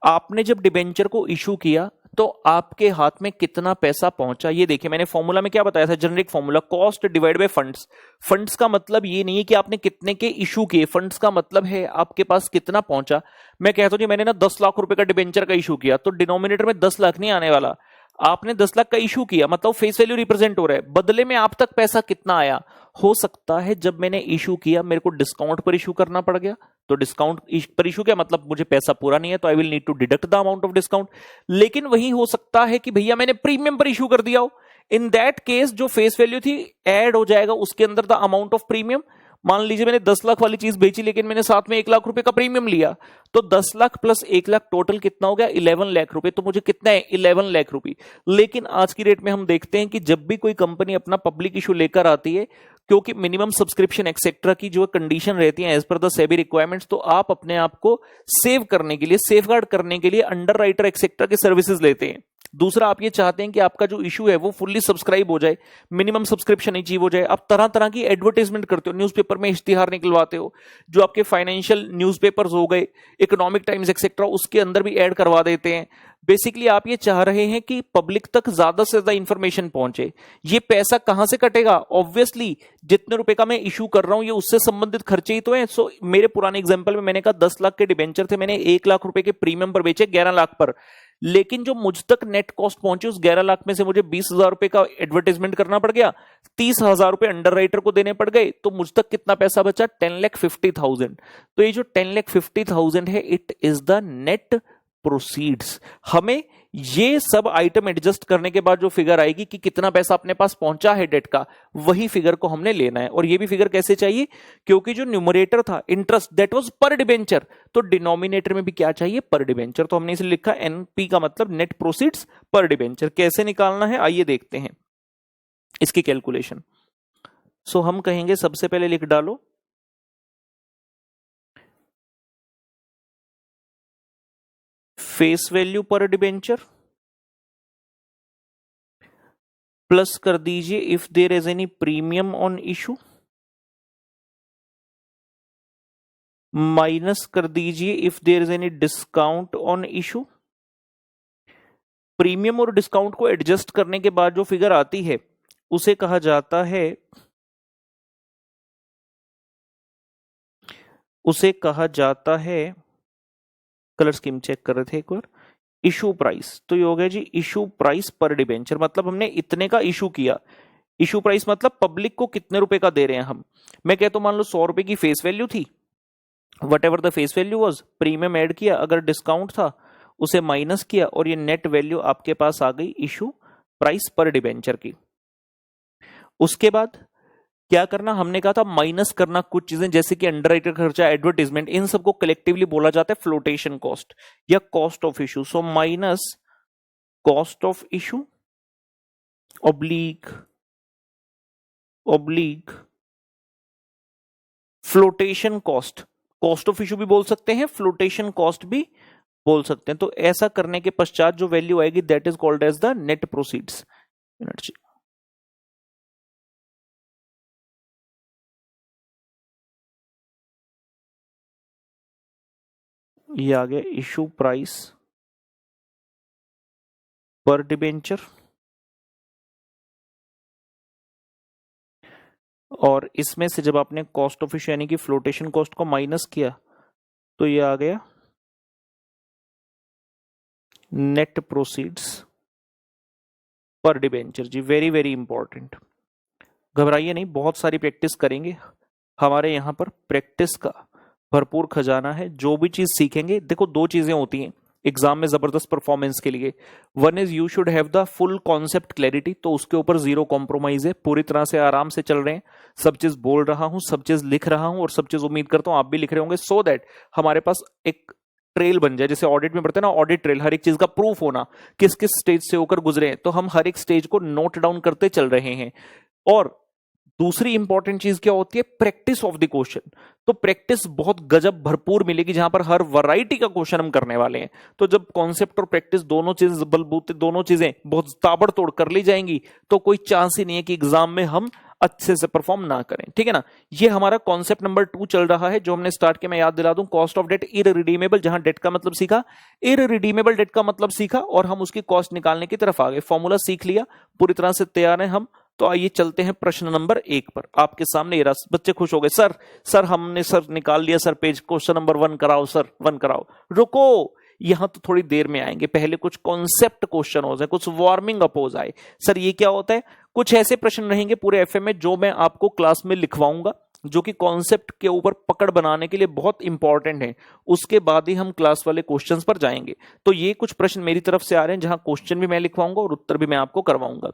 आपने जब डिबेंचर को इशू किया तो आपके हाथ में कितना पैसा पहुंचा, ये देखिए मैंने फॉर्मूला में क्या बताया था, generic formula, cost divide by funds. Funds का मतलब ये नहीं है कि आपने कितने के इशू किए, फंड्स का मतलब है आपके पास कितना पहुंचा। मैं कहता हूं जी मैंने ना 10 लाख रुपए का डिबेंचर का इशू किया, तो डिनोमिनेटर में 10 लाख नहीं आने वाला। आपने 10 लाख का इशू किया मतलब फेस वैल्यू रिप्रेजेंट हो रहा है, बदले में आप तक पैसा कितना आया। हो सकता है जब मैंने इशू किया मेरे को डिस्काउंट पर इशू करना पड़ गया, तो डिस्काउंट पर इशू किया मतलब मुझे पैसा पूरा नहीं है, तो I will need to deduct the amount of discount. लेकिन वही हो सकता है कि भैया मैंने प्रीमियम पर इशू कर दिया हो, इन दैट केस जो फेस वैल्यू थी ऐड हो जाएगा उसके अंदर द अमाउंट ऑफ प्रीमियम। मान लीजिए मैंने 10 लाख वाली चीज बेची लेकिन मैंने साथ में 1 लाख रुपए का प्रीमियम लिया, तो 10 लाख प्लस 1 लाख टोटल कितना हो गया? 11 लाख रुपए। तो मुझे कितना है? 11 लाख रुपए। लेकिन आज की डेट में हम देखते हैं कि जब भी कोई कंपनी अपना पब्लिक इशू लेकर आती है, क्योंकि मिनिमम सब्सक्रिप्शन एक्सेट्रा की जो कंडीशन रहती है as per the SEBI requirements, तो आप अपने आप को सेव करने के लिए, सेफगार्ड करने के लिए अंडर राइटर एक्सेट्रा की सर्विसेज लेते हैं। दूसरा, आप ये चाहते हैं कि आपका जो इशू है वो फुल्ली सब्सक्राइब हो जाए, मिनिमम सब्सक्रिप्शन अचीव हो जाए। आप तरह तरह की एडवर्टाइजमेंट करते हो, न्यूज़पेपर में इश्तिहार निकलवाते हो, जो आपके फाइनेंशियल न्यूज़पेपर्स हो गए, इकोनॉमिक टाइम्स एक्सेट्रा, उसके अंदर भी ऐड करवा देते हैं। बेसिकली आप ये चाह रहे हैं कि पब्लिक तक ज्यादा से ज्यादा इंफॉर्मेशन पहुंचे। ये पैसा कहां से कटेगा? ऑब्वियसली जितने रुपए का मैं इशू कर रहा हूं ये उससे संबंधित खर्चे ही तो हैं। सो मेरे पुराने एग्जांपल में मैंने कहा 10 लाख के डिबेंचर थे, मैंने 1 लाख रुपए के प्रीमियम पर बेचे 11 लाख पर, लेकिन जो मुझ तक नेट कॉस्ट पहुंची उस 11 लाख में से मुझे 20,000 रुपए का एडवर्टाइजमेंट करना पड़ गया, 30,000 रुपए अंडर राइटर को देने पड़ गए, तो मुझ तक कितना पैसा बचा? 10,50,000। तो ये जो 10,50,000 है it is the net proceeds. हमें ये सब आइटम एडजस्ट करने के बाद जो फिगर आएगी कि कितना पैसा अपने पास पहुंचा है डेट का, वही फिगर को हमने लेना है। और ये भी फिगर कैसे चाहिए? क्योंकि जो न्यूमरेटर था इंटरेस्ट दैट वाज पर डिबेंचर, तो डिनोमिनेटर में भी क्या चाहिए? पर डिबेंचर। तो हमने इसे लिखा एनपी का मतलब नेट प्रोसीड्स पर डिबेंचर। कैसे निकालना है आइए देखते हैं इसकी कैलकुलेशन। सो हम कहेंगे सबसे पहले लिख डालो face value per debenture plus कर दीजिए if there is any premium on issue, minus कर दीजिए if there is any discount on issue, premium और डिस्काउंट को एडजस्ट करने के बाद जो फिगर आती है उसे कहा जाता है, कलर स्कीम चेक कर रहे थे एक बार, इशू प्राइस। तो ये हो गया जी इशू प्राइस पर डिबेंचर, मतलब हमने इतने का इशू किया। इशू प्राइस मतलब पब्लिक को कितने रुपए का दे रहे हैं हम। मैं कहता हूं मान लो 100 रुपए की फेस वैल्यू थी, what ever the face value was, premium add किया, अगर डिस्काउंट था उसे माइनस किया, और ये नेट वैल्यू आपके पास आ गई इशू प्राइस पर डिबेंचर की। उसके बाद क्या करना, हमने कहा था माइनस करना कुछ चीजें, जैसे कि अंडरराइटर खर्चा, एडवर्टाइजमेंट, इन सबको कलेक्टिवली बोला जाता है फ्लोटेशन कॉस्ट या cost of issue. So minus cost of issue oblique flotation cost. Cost of issue भी बोल सकते हैं, फ्लोटेशन कॉस्ट भी बोल सकते हैं। तो ऐसा करने के पश्चात जो वैल्यू आएगी that is called as the net proceeds energy. ये आ गया इशू प्राइस पर डिबेंचर, और इसमें से जब आपने कॉस्ट ऑफ इशू यानी कि फ्लोटेशन कॉस्ट को माइनस किया तो ये आ गया नेट प्रोसीड्स पर डिबेंचर जी। वेरी वेरी इंपॉर्टेंट, घबराइए नहीं, बहुत सारी प्रैक्टिस करेंगे। हमारे यहाँ पर प्रैक्टिस का भरपूर खजाना है। जो भी चीज सीखेंगे, देखो दो चीजें होती हैं एग्जाम में जबरदस्त परफॉर्मेंस के लिए। One is you should have the full concept clarity, तो उसके ऊपर जीरो कॉम्प्रोमाइज है, पूरी तरह से आराम से चल रहे हैं, सब चीज बोल रहा हूं, सब चीज लिख रहा हूं, और सब चीज उम्मीद करता हूं आप भी लिख रहे होंगे, सो दैट हमारे पास एक ट्रेल बन जाए। जैसे ऑडिट में पढ़ते हैं ना, ऑडिट ट्रेल, हर एक चीज का प्रूफ होना, किस किस स्टेज से होकर गुजरे हैं, तो हम हर एक स्टेज को नोट डाउन करते चल रहे हैं। और दूसरी इंपॉर्टेंट चीज क्या होती है, प्रैक्टिस ऑफ द क्वेश्चन। तो प्रैक्टिस बहुत गजब भरपूर मिलेगी, जहां पर हर वैरायटी का क्वेश्चन हम करने वाले हैं। तो जब कॉन्सेप्ट और प्रैक्टिस दोनों चीज बलबूते, दोनों चीजें बहुत ताबड़तोड़ कर ली जाएंगी, तो कोई चांस ही नहीं है कि एग्जाम में हम अच्छे से परफॉर्म ना करें। ठीक है ना। ये हमारा कॉन्सेप्ट नंबर 2 चल रहा है, जो हमने स्टार्ट किया, मैं याद दिला दूं, कॉस्ट ऑफ डेट इररिडीमेबल, जहां डेट का मतलब सीखा, इररिडीमेबल डेट का मतलब सीखा, और हम उसकी कॉस्ट निकालने की तरफ आ गए। फॉर्मूला सीख लिया, पूरी तरह से तैयार हैं हम। तो आइए चलते हैं प्रश्न नंबर 1 पर। आपके सामने ये रहा, बच्चे खुश हो गए, सर हमने सर निकाल लिया सर पेज, क्वेश्चन नंबर 1 कराओ सर, 1 कराओ। रुको, यहां तो थोड़ी देर में आएंगे, पहले कुछ कॉन्सेप्ट क्वेश्चन हो जाए, कुछ वार्मिंग अप हो जाए। सर ये क्या होता है, कुछ ऐसे प्रश्न रहेंगे पूरे एफए में जो मैं आपको क्लास में लिखवाऊंगा, जो कि कॉन्सेप्ट के ऊपर पकड़ बनाने के लिए बहुत इंपॉर्टेंट है। उसके बाद ही हम क्लास वाले क्वेश्चंस पर जाएंगे। तो ये कुछ प्रश्न मेरी तरफ से आ रहे हैं, जहां क्वेश्चन भी मैं लिखवाऊंगा और उत्तर भी मैं आपको करवाऊंगा।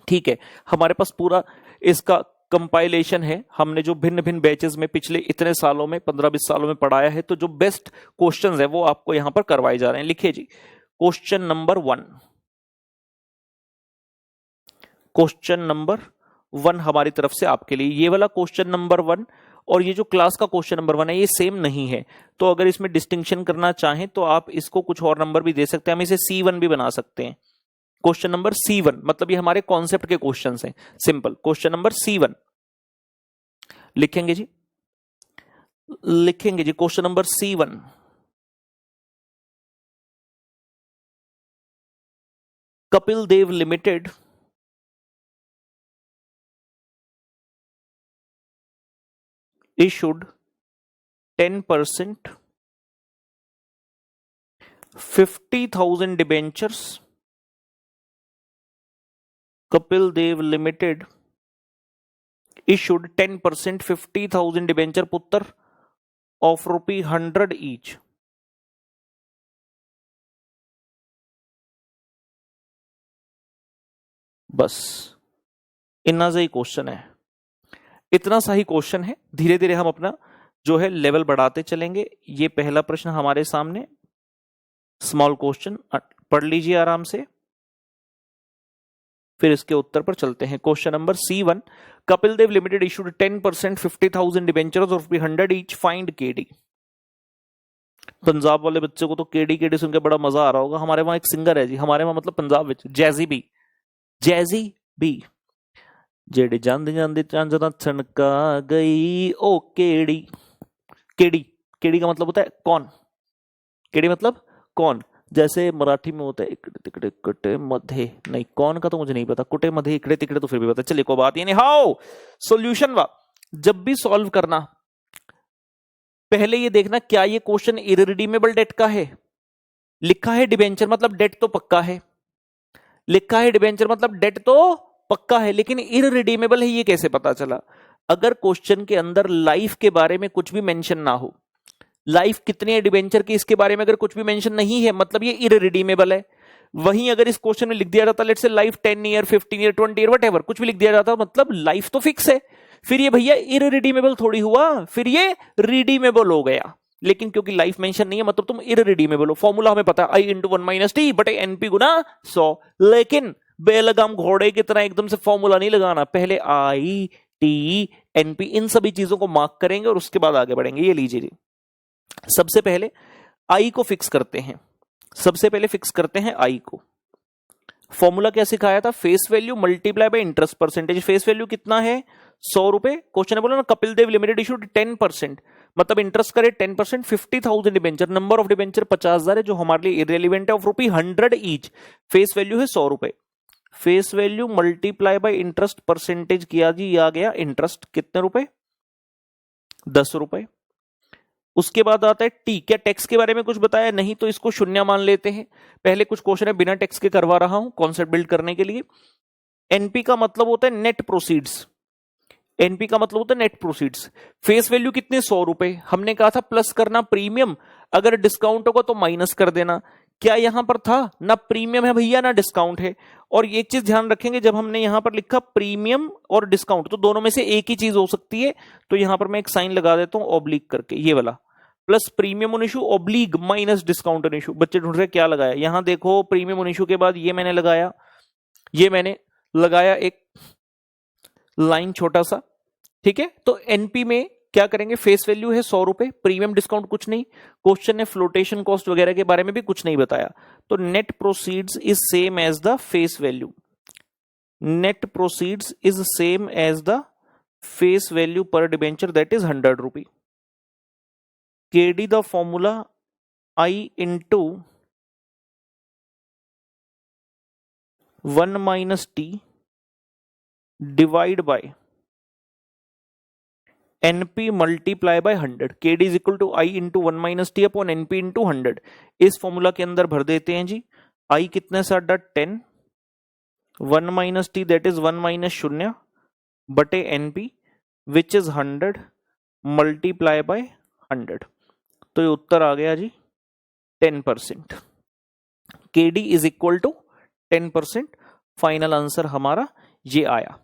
ठीक है, हमारे पास पूरा इसका कंपाइलेशन है, हमने जो भिन्न भिन्न बैचेस में पिछले इतने सालों में 15-20 सालों में पढ़ाया है, तो जो बेस्ट क्वेश्चंस है वो आपको यहां पर करवाए जा रहे हैं। लिखिए जी, क्वेश्चन नंबर 1, क्वेश्चन नंबर 1 हमारी तरफ से आपके लिए, ये वाला क्वेश्चन नंबर 1 और ये जो क्लास का क्वेश्चन नंबर 1 है ये सेम नहीं है। तो अगर इसमें डिस्टिंक्शन करना चाहें तो आप इसको कुछ और नंबर भी दे सकते हैं, हम इसे C1 भी बना सकते हैं। क्वेश्चन नंबर C1 मतलब ये हमारे कॉन्सेप्ट के क्वेश्चंस हैं, सिंपल। क्वेश्चन नंबर C1 लिखेंगे जी, question number C1, Kapil Dev limited issued 10% 50,000 debentures. Kapil Dev Limited issued 10% 50,000 debenture puttar of ₹100 each. बस इतना सा ही क्वेश्चन है, इतना सा ही क्वेश्चन है। धीरे धीरे हम अपना जो है लेवल बढ़ाते चलेंगे। ये पहला प्रश्न हमारे सामने, स्मॉल क्वेश्चन, पढ़ लीजिए आराम से, फिर इसके उत्तर पर चलते हैं। Question number C1, Kapil Dev limited issued 10% 50,000 debentures of ₹100 each, find KD. Punjab वाले बच्चे को तो केडी केडी सुन के बड़ा मजा आ रहा होगा। हमारे वहां एक सिंगर है जी, हमारे वहां मतलब पंजाब में, जैजी बी जेडी जांदी जांदी चांजना छनका गई ओ केडी। केडी का मतलब होता है कौन, केडी मतलब कौन। जैसे मराठी में होता है इकडे तिकडे कटे मधे, नहीं कौन का तो मुझे नहीं पता, कुटे मधे इकडे तिकडे तो फिर भी पता, चलिए कोई बात नहीं। हाउ सॉल्यूशन वा, जब भी सॉल्व करना पहले ये देखना क्या ये क्वेश्चन इररिडीमेबल डेट का है। लिखा है डिबेंचर मतलब डेट तो पक्का है, लिखा है डिबेंचर मतलब डेट तो पक्का है, लेकिन इररिडीमेबल है ये कैसे पता चला? अगर क्वेश्चन के अंदर लाइफ के बारे में कुछ भी मेंशन ना हो, लाइफ कितनी है डिबेंचर की इसके बारे में अगर कुछ भी मेंशन नहीं है, मतलब ये इररिडीमेबल है। वहीं अगर इस क्वेश्चन में लिख दिया जाता let's say life 10 year 15 year 20 year whatever कुछ भी लिख दिया जाता, मतलब लाइफ तो फिक्स है, फिर ये भैया इररिडीमेबल थोड़ी हुआ, फिर ये रिडीमेबल हो गया। लेकिन क्योंकि लाइफ मेंशन नहीं है मतलब तुम इररिडीमेबल हो। फॉर्मूला हमें पता है आई इंटू 1 माइनस टी बटे एनपी गुना 100, लेकिन बेलगाम घोड़े की तरह एकदम से फॉर्मूला नहीं लगाना, पहले आई टी एनपी इन सभी चीजों को मार्क करेंगे और उसके बाद आगे बढ़ेंगे। ये लीजिए जी, सबसे पहले आई को फिक्स करते हैं, सबसे पहले फिक्स करते हैं आई को। फॉर्मूला क्या सिखाया था? Face value multiply by interest percentage. Face value कितना है? 100 रुपए। क्वेश्चन है बोला ना कपिल देव लिमिटेड इशूड 10%, मतलब इंटरेस्ट का rate 10%, 50,000 debenture, number of debenture 50,000 है जो हमारे लिए इररिलेवेंट है, of rupee 100 each. Face value है 100 रुपए, face value multiply by interest percentage किया जी, आ गया इंटरेस्ट कितने रुपए? 10 रुपए। उसके बाद आता है टी। क्या टैक्स के बारे में कुछ बताया? नहीं, तो इसको शून्य मान लेते हैं। पहले कुछ क्वेश्चन है बिना टैक्स के करवा रहा हूं कॉन्सेप्ट बिल्ड करने के लिए। एनपी का मतलब होता है नेट प्रोसीड्स, एनपी का मतलब होता है नेट प्रोसीड्स। फेस वैल्यू कितने? 100 रुपए। हमने कहा था प्लस करना प्रीमियम, अगर डिस्काउंट होगा तो माइनस कर देना। क्या यहां पर था? ना प्रीमियम है भैया ना डिस्काउंट है। और एक चीज ध्यान रखेंगे, जब हमने यहां पर लिखा प्रीमियम और डिस्काउंट तो दोनों में से एक ही चीज हो सकती है, तो यहां पर मैं एक साइन लगा देता हूं ऑब्लिक करके, ये वाला, plus premium on issue oblique minus discount on issue. बच्चे ढूंढ रहे क्या लगाया? यहां देखो प्रीमियम ऑन इशू के बाद ये मैंने लगाया, ये मैंने लगाया एक लाइन छोटा सा, ठीक है। तो एनपी में क्या करेंगे? फेस वैल्यू है 100 रुपए, प्रीमियम डिस्काउंट कुछ नहीं, क्वेश्चन ने फ्लोटेशन कॉस्ट वगैरह के बारे में भी कुछ नहीं बताया, तो net proceeds is same as the face value, net proceeds is same as the face value per debenture that is 100 rupee. KD the formula I into 1 minus T divide by NP multiply by 100। KD is equal to I into 1 minus T upon NP into 100। इस formula के अंदर भर देते हैं जी। आई कितने सा? 10, 1 minus T that is 1 minus शून्य बटे NP which is 100 multiply by 100। तो ये उत्तर आ गया जी 10%। KD is equal to 10%। Final answer हमारा ये आया,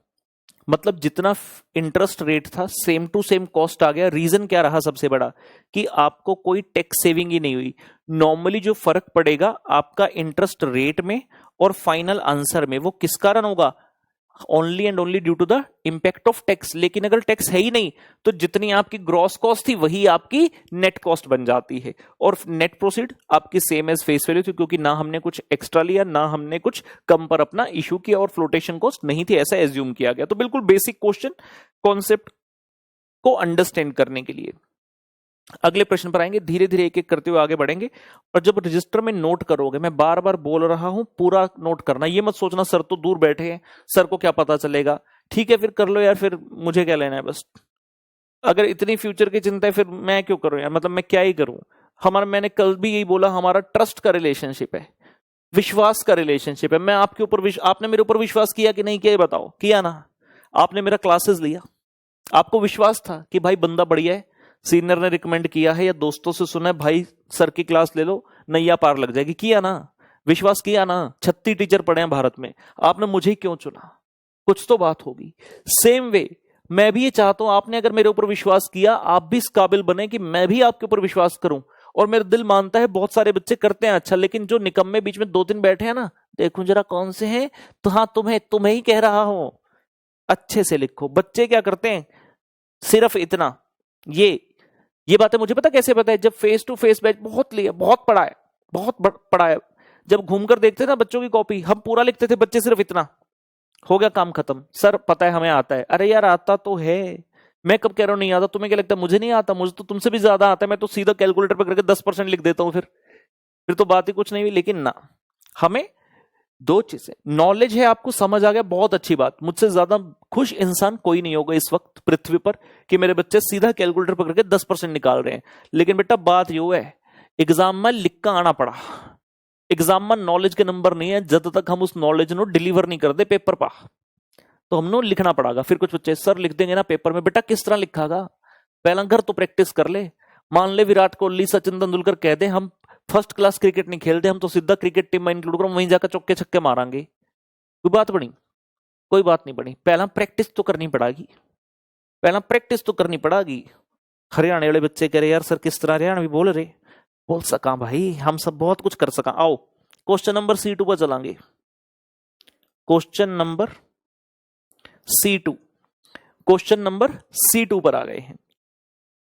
मतलब जितना इंटरेस्ट रेट था सेम टू सेम कॉस्ट आ गया। रीजन क्या रहा? सबसे बड़ा कि आपको कोई टैक्स सेविंग ही नहीं हुई। नॉर्मली जो फर्क पड़ेगा आपका इंटरेस्ट रेट में और फाइनल आंसर में, वो किस कारण होगा? Only and only due to the impact of tax. लेकिन अगर टैक्स है ही नहीं तो जितनी आपकी ग्रॉस कॉस्ट थी वही आपकी नेट कॉस्ट बन जाती है, और नेट प्रोसीड आपकी सेम एज फेस वैल्यू थी, क्योंकि ना हमने कुछ एक्स्ट्रा लिया ना हमने कुछ कम पर अपना इशू किया, और फ्लोटेशन कॉस्ट नहीं थी ऐसा एज्यूम किया गया। तो बिल्कुल बेसिक क्वेश्चन कॉन्सेप्ट को अंडरस्टैंड करने के लिए। अगले प्रश्न पर आएंगे, धीरे धीरे एक एक करते हुए आगे बढ़ेंगे। और जब रजिस्टर में नोट करोगे, मैं बार बार बोल रहा हूं पूरा नोट करना, ये मत सोचना सर तो दूर बैठे हैं सर को क्या पता चलेगा। ठीक है फिर कर लो यार, फिर मुझे क्या लेना है बस। अगर इतनी फ्यूचर की चिंता है फिर मैं क्यों करूं यार, मतलब मैं क्या ही करूं। हमारा, मैंने कल भी यही बोला, हमारा ट्रस्ट का रिलेशनशिप है, विश्वास का रिलेशनशिप है। मैं आपके ऊपर आपने मेरे ऊपर विश्वास किया कि नहीं किया ये बताओ? किया ना? आपने मेरा क्लासेस लिया, आपको विश्वास था कि भाई बंदा बढ़िया है, सीनियर ने रिकमेंड किया है या दोस्तों से सुना है भाई सर की क्लास ले लो नैया पार लग जाएगी। किया ना? विश्वास किया ना? 36 टीचर पढ़े हैं भारत में, आपने मुझे ही क्यों चुना? कुछ तो बात होगी। सेम वे मैं भी ये चाहता हूं, आपने अगर मेरे ऊपर विश्वास किया आप भी इस काबिल बने कि मैं भी आपके ऊपर विश्वास करूं। और मेरा दिल मानता है बहुत सारे बच्चे करते हैं अच्छा, लेकिन जो निकम्मे बीच में 2 दिन बैठे हैं ना, देखो जरा कौन से हैं, तो हाँ तुम्हें ही कह रहा हूं, अच्छे से लिखो। बच्चे क्या करते हैं? सिर्फ इतना, ये बातें मुझे पता कैसे पता है, जब फेस टू फेस बैच बहुत लिया, बहुत पढ़ा है, बहुत पढ़ा है। जब घूमकर देखते ना बच्चों की कॉपी, हम पूरा लिखते थे, बच्चे सिर्फ इतना, हो गया काम खत्म। सर पता है हमें आता है। अरे यार आता तो है, मैं कब कह रहा हूं नहीं आता? तुम्हें क्या लगता है मुझे नहीं आता? मुझे तो तुमसे भी ज्यादा आता है, मैं तो सीधा कैलकुलेटर पर करके 10% लिख देता हूं फिर। फिर तो बात ही कुछ नहीं हुई। लेकिन ना, हमें दो चीजें, नॉलेज है, आपको समझ आ गया, बहुत अच्छी बात। मुझसे ज्यादा खुश इंसान कोई नहीं होगा इस वक्त पृथ्वी पर कि मेरे बच्चे सीधा कैलकुलेटर पकड़ के 10% निकाल रहे हैं। लेकिन बेटा बात यू है, एग्जाम में लिख कर आना पड़ा। एग्जाम में नॉलेज के नंबर नहीं है जब तक हम उस नॉलेज को डिलीवर नहीं कर दे पेपर पर, तो हमने लिखना पड़ेगा। फिर कुछ बच्चे सर लिख देंगे ना पेपर में, बेटा किस तरह लिखागा, पहला घर तो प्रैक्टिस कर ले। मान ले विराट कोहली सचिन तेंदुलकर कह दे हम फर्स्ट क्लास क्रिकेट नहीं खेलते, हम तो सीधा क्रिकेट टीम में इंक्लूड करो, वहीं जाकर चौके छक्के मारेंगे, कोई बात बनी? कोई बात नहीं बनी। पहला प्रैक्टिस तो करनी पड़ेगी, पहला प्रैक्टिस तो करनी पड़ेगी। हरियाणा वाले बच्चे कह रहे यार सर किस तरह हरियाणवी बोल रहे, बोल सका भाई, हम सब बहुत कुछ कर सका। आओ क्वेश्चन नंबर C2 पर चलांगे। Question number C2, question number C2 पर आ गए हैं।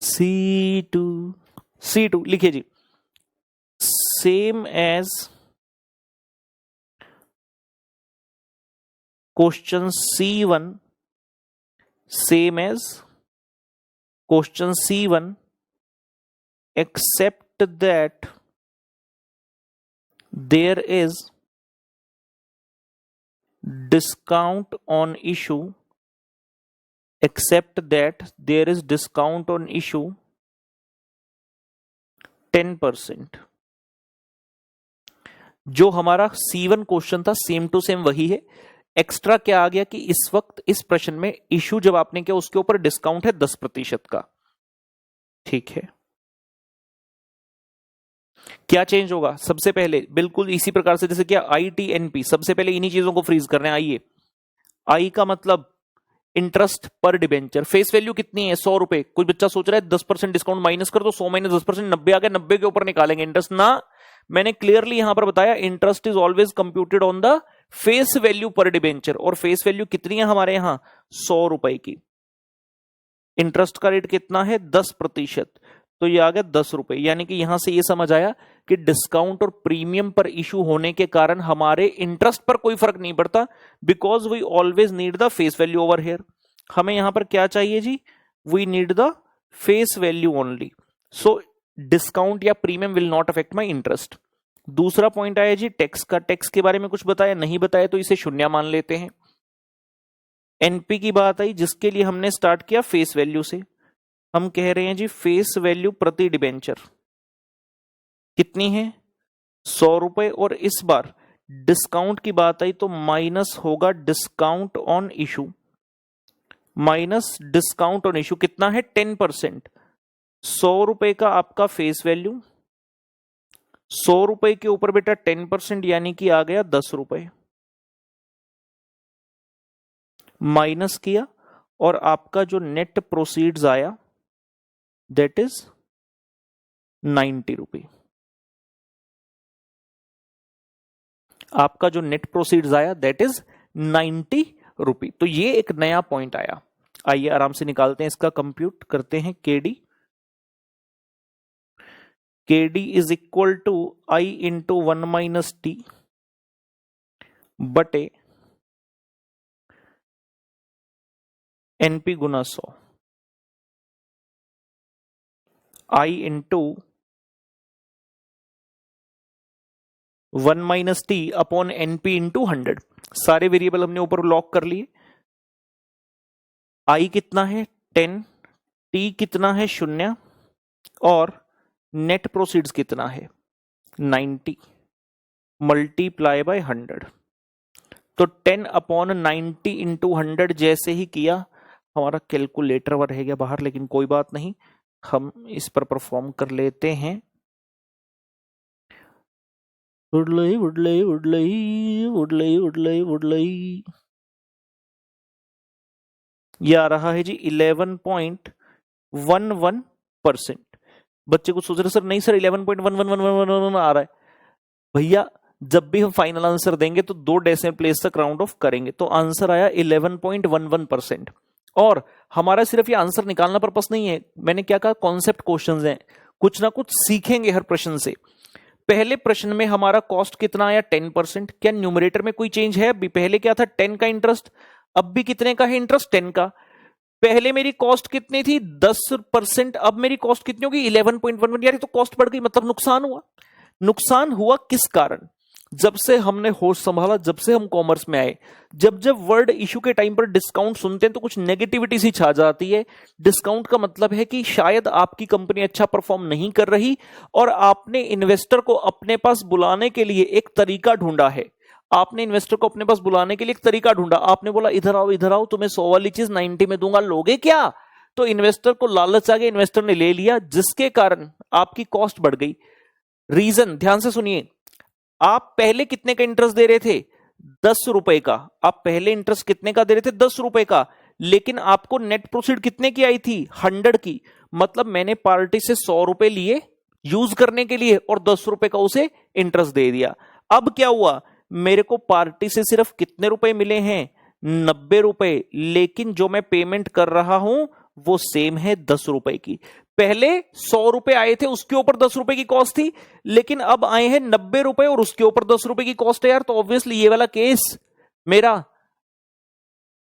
C2 लिखिए जी, same as question C1, same as question C1 except that there is discount on issue, except that there is discount on issue 10%। जो हमारा C1 क्वेश्चन था same to same वही है। एक्स्ट्रा क्या आ गया कि इस वक्त इस प्रश्न में इशू जब आपने किया उसके ऊपर डिस्काउंट है 10% का। ठीक है, क्या चेंज होगा? सबसे पहले बिल्कुल इसी प्रकार से जैसे क्या ITNP, सबसे पहले इन्हीं चीजों को फ्रीज कर रहे हैं। आइए, आई का मतलब इंटरेस्ट पर डिबेंचर, फेस वैल्यू कितनी है 100 रुपए। कोई बच्चा सोच रहा है 10% डिस्काउंट माइनस कर दो, 100 माइनस 10%, 90 आ गया, 90 के ऊपर निकालेंगे इंटरेस्ट ना। मैंने क्लियरली यहां पर बताया interest is always computed on the face value per debenture, और फेस वैल्यू कितनी है हमारे यहां 100 रुपए की। इंटरेस्ट का रेट कितना है 10%, तो ये आ गया 10 रुपए। यानी कि यहां से ये समझ आया कि डिस्काउंट और प्रीमियम पर इशू होने के कारण हमारे इंटरेस्ट पर कोई फर्क नहीं पड़ता, because we always need the face value over here. हमें यहां पर क्या चाहिए जी, we need the face value only, so discount या premium will not affect my interest. दूसरा पॉइंट आया जी टैक्स का, टैक्स के बारे में कुछ बताया नहीं बताया तो इसे शून्य मान लेते हैं। एनपी की बात आई जिसके लिए हमने स्टार्ट किया फेस वैल्यू से। हम कह रहे हैं जी फेस वैल्यू प्रति डिबेंचर कितनी है 100 रुपए, और इस बार डिस्काउंट की बात आई तो माइनस होगा discount on issue, minus discount on issue कितना है 10%। 100 रुपए का आपका फेस वैल्यू, 100 रुपए के ऊपर बेटा 10% यानी कि आ गया 10 रुपए, माइनस किया और आपका जो नेट प्रोसीड्स आया दैट इज 90 रुपए। आपका जो नेट प्रोसीड्स आया दैट इज 90 रुपए। तो ये एक नया पॉइंट आया। आइए आराम से निकालते हैं इसका, कंप्यूट करते हैं। KD is equal to I into 1 minus T बटे NP गुना 100, I into 1 minus T upon NP into 100। सारे वेरिएबल हमने ऊपर लॉक कर लिए। I कितना है 10, T कितना है 0 और नेट प्रोसीड्स कितना है 90 मल्टीप्लाई बाय 100। तो 10 अपॉन 90 इंटू 100 जैसे ही किया हमारा कैलकुलेटर वो रह गया बाहर, लेकिन कोई बात नहीं, हम इस पर परफॉर्म कर लेते हैं। उड़लई उड़लई उड़लई उड़लई उड़लई उड़लई, यह आ रहा है जी 11.11%। बच्चे कुछ सोच रहे सर नहीं सर 11.1111 आ रहा है। भैया जब भी हम फाइनल आंसर देंगे तो 2 डेसिमल प्लेस तक राउंड ऑफ करेंगे, तो आंसर आया 11.11%। और हमारा सिर्फ ये आंसर निकालना पर्पस नहीं है, मैंने क्या कहा कॉन्सेप्ट क्वेश्चंस हैं, कुछ ना कुछ सीखेंगे हर प्रश्न से। पहले प्रश्न में हमारा कॉस्ट कितना आया 10%। क्या न्यूमरेटर में कोई चेंज है? अभी पहले क्या था 10 का इंटरेस्ट, अब भी कितने का है इंटरेस्ट 10 का। पहले मेरी कॉस्ट कितनी थी 10%, अब मेरी कॉस्ट कितनी होगी 11.11। यार तो कॉस्ट बढ़ गई मतलब नुकसान हुआ। नुकसान हुआ किस कारण? जब से हमने होश संभाला, जब से हम कॉमर्स में आए, जब जब वर्ड इशू के टाइम पर डिस्काउंट सुनते हैं तो कुछ नेगेटिविटी सी छा जाती है। डिस्काउंट का मतलब है कि शायद आपकी कंपनी अच्छा परफॉर्म नहीं कर रही और आपने इन्वेस्टर को अपने पास बुलाने के लिए एक तरीका ढूंढा है। आपने इन्वेस्टर को अपने पास बुलाने के लिए एक तरीका ढूंढा। आपने बोला इधर आओ, तुम्हें 100 वाली चीज 90 में दूंगा, लोगे क्या? तो इन्वेस्टर को लालच आ गया, इन्वेस्टर ने ले लिया, जिसके कारण आपकी कॉस्ट बढ़ गई। रीजन ध्यान से सुनिए, आप पहले कितने का इंटरेस्ट दे रहे थे? 10 रुपए का। आप पहले इंटरेस्ट कितने का दे रहे थे? 10 रुपए का। लेकिन आपको नेट प्रोसीड कितने की आई थी? 100 की। मतलब मैंने पार्टी से 100 रुपए लिए यूज करने के लिए और 10 रुपए का उसे इंटरेस्ट दे दिया। अब क्या हुआ? मेरे को पार्टी से सिर्फ कितने रुपए मिले हैं? 90 रुपए। लेकिन जो मैं पेमेंट कर रहा हूं वो सेम है 10 रुपए की। पहले 100 रुपए आए थे, उसके ऊपर 10 रुपए की कॉस्ट थी, लेकिन अब आए हैं 90 रुपए और उसके ऊपर 10 रुपए की कॉस्ट है यार। तो ऑब्वियसली ये वाला केस मेरा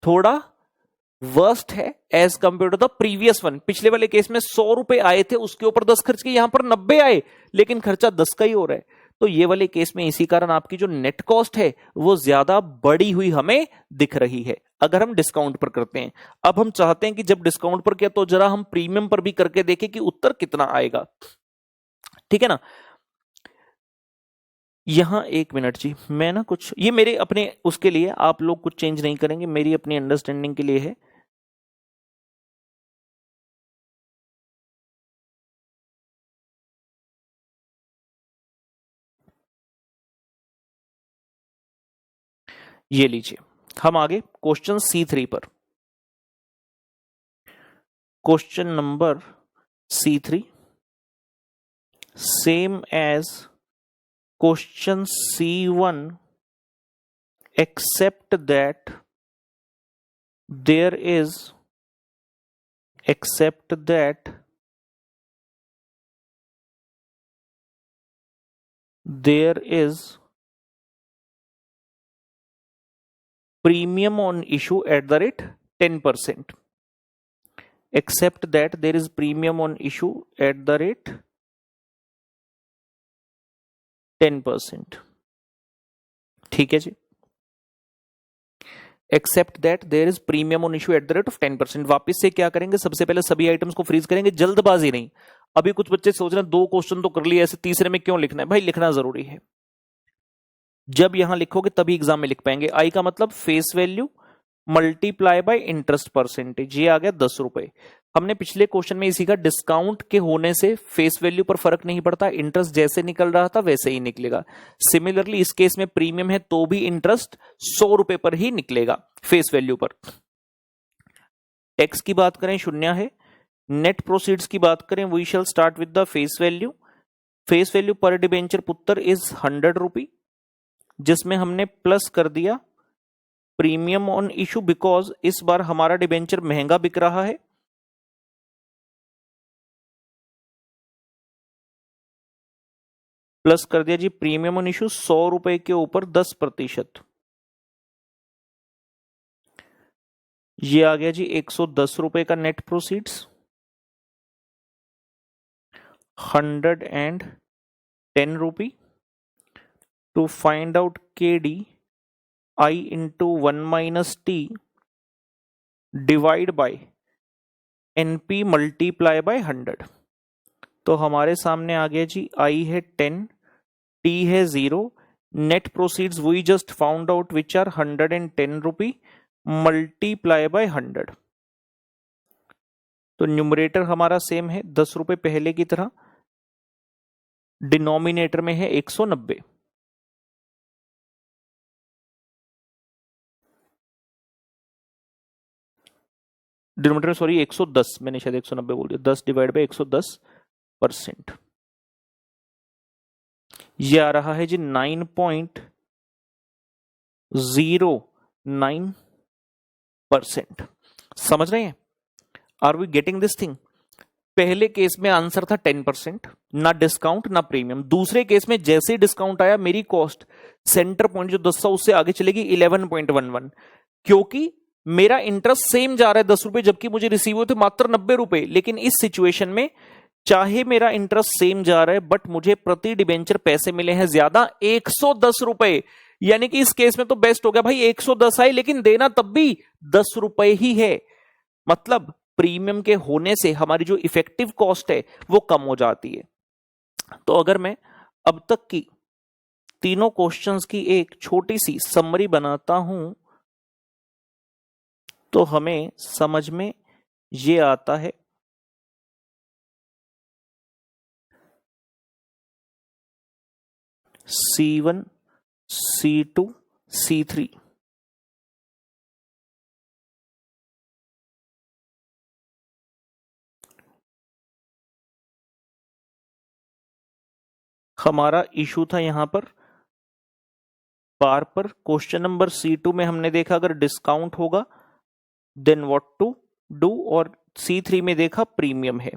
थोड़ा वर्स्ट है as compare to the previous one. पिछले वाले केस में 100 रुपए आए थे, उसके ऊपर 10 खर्च किए, यहां पर 90 आए लेकिन खर्चा 10 का ही हो रहा है। तो ये वाले केस में इसी कारण आपकी जो नेट कॉस्ट है वो ज्यादा बढ़ी हुई हमें दिख रही है अगर हम डिस्काउंट पर करते हैं। अब हम चाहते हैं कि जब डिस्काउंट पर किया तो जरा हम प्रीमियम पर भी करके देखें कि उत्तर कितना आएगा। ठीक है ना? यहां 1 मिनट जी, मैं ना कुछ ये मेरे अपने उसके लिए, आप लोग कुछ चेंज नहीं करेंगे, मेरी अपनी अंडरस्टैंडिंग के लिए है। ये लीजिए, हम आगे क्वेश्चन C3 पर। Question number C3 same as question C1 except that there is premium on issue at the rate 10%. Except that there is premium on issue at the rate 10%. ठीक है जी। Except that there is premium on issue at the rate of 10%। वापिस से क्या करेंगे? सबसे पहले सभी आइटम्स को फ्रीज करेंगे, जल्दबाजी नहीं। अभी कुछ बच्चे सोच रहे हैं 2 क्वेश्चन तो कर लिए, ऐसे तीसरे में क्यों लिखना है? भाई लिखना जरूरी है। जब यहां लिखोगे तभी एग्जाम में लिख पाएंगे। आई का मतलब face value multiply by interest percentage, ये आ गया 10 रुपए। हमने पिछले क्वेश्चन में इसी का डिस्काउंट के होने से फेस वैल्यू पर फर्क नहीं पड़ता, इंटरेस्ट जैसे निकल रहा था वैसे ही निकलेगा। सिमिलरली इस केस में प्रीमियम है तो भी इंटरेस्ट 100 रुपए पर ही निकलेगा फेस वैल्यू पर। टैक्स की बात करें 0 है। नेट प्रोसीड्स की बात करें, we shall start with the face value. Face value per debenture पुत्र इज 100 रुपी, जिसमें हमने प्लस कर दिया प्रीमियम ऑन इशू बिकॉज इस बार हमारा डिबेंचर महंगा बिक रहा है। प्लस कर दिया जी प्रीमियम ऑन इशू 100 रुपए के ऊपर 10%, ये आ गया जी 110 रुपए का net proceeds. 110 rupee to find out KD I into 1 minus T divide by NP multiply by 100। तो हमारे सामने आ गया जी I है 10, T है 0, net proceeds we just found out which are 110 rupee multiply by 100। तो न्यूमरेटर हमारा सेम है 10 रुपए पहले की तरह, डिनोमिनेटर में है 190। डिनोमिनेटर में सॉरी 110, मैंने शायद 190 बोल दिया, 10 डिवाइड बाय 110%, ये आ रहा है जी 9.09%। समझ रहे हैं? Are we getting this thing? पहले केस में आंसर था 10%, ना डिस्काउंट ना प्रीमियम। दूसरे केस में जैसे डिस्काउंट आया मेरी कॉस्ट सेंटर पॉइंट जो 10 था उससे आगे चलेगी 11.11, क्योंकि मेरा इंटरेस्ट सेम जा रहा है 10 रुपए, जबकि मुझे रिसीव हुए थे मात्र 90 रुपए। लेकिन इस सिचुएशन में चाहे मेरा इंटरेस्ट सेम जा रहा है बट मुझे प्रति डिबेंचर पैसे मिले हैं ज्यादा 110 रुपए, यानी कि इस केस में तो बेस्ट हो गया भाई 110 आए, लेकिन देना तब भी 10 रुपए ही है। मतलब प्रीमियम के होने से हमारी जो इफेक्टिव कॉस्ट है वो कम हो जाती है। तो अगर मैं अब तक की तीनों क्वेश्चंस की एक छोटी सी समरी बनाता हूं तो हमें समझ में ये आता है C1, C2, C3। हमारा इशू था यहां पर पार पर। क्वेश्चन नंबर C2 में हमने देखा अगर डिस्काउंट होगा देन व्हाट टू डू, और C3 में देखा प्रीमियम है।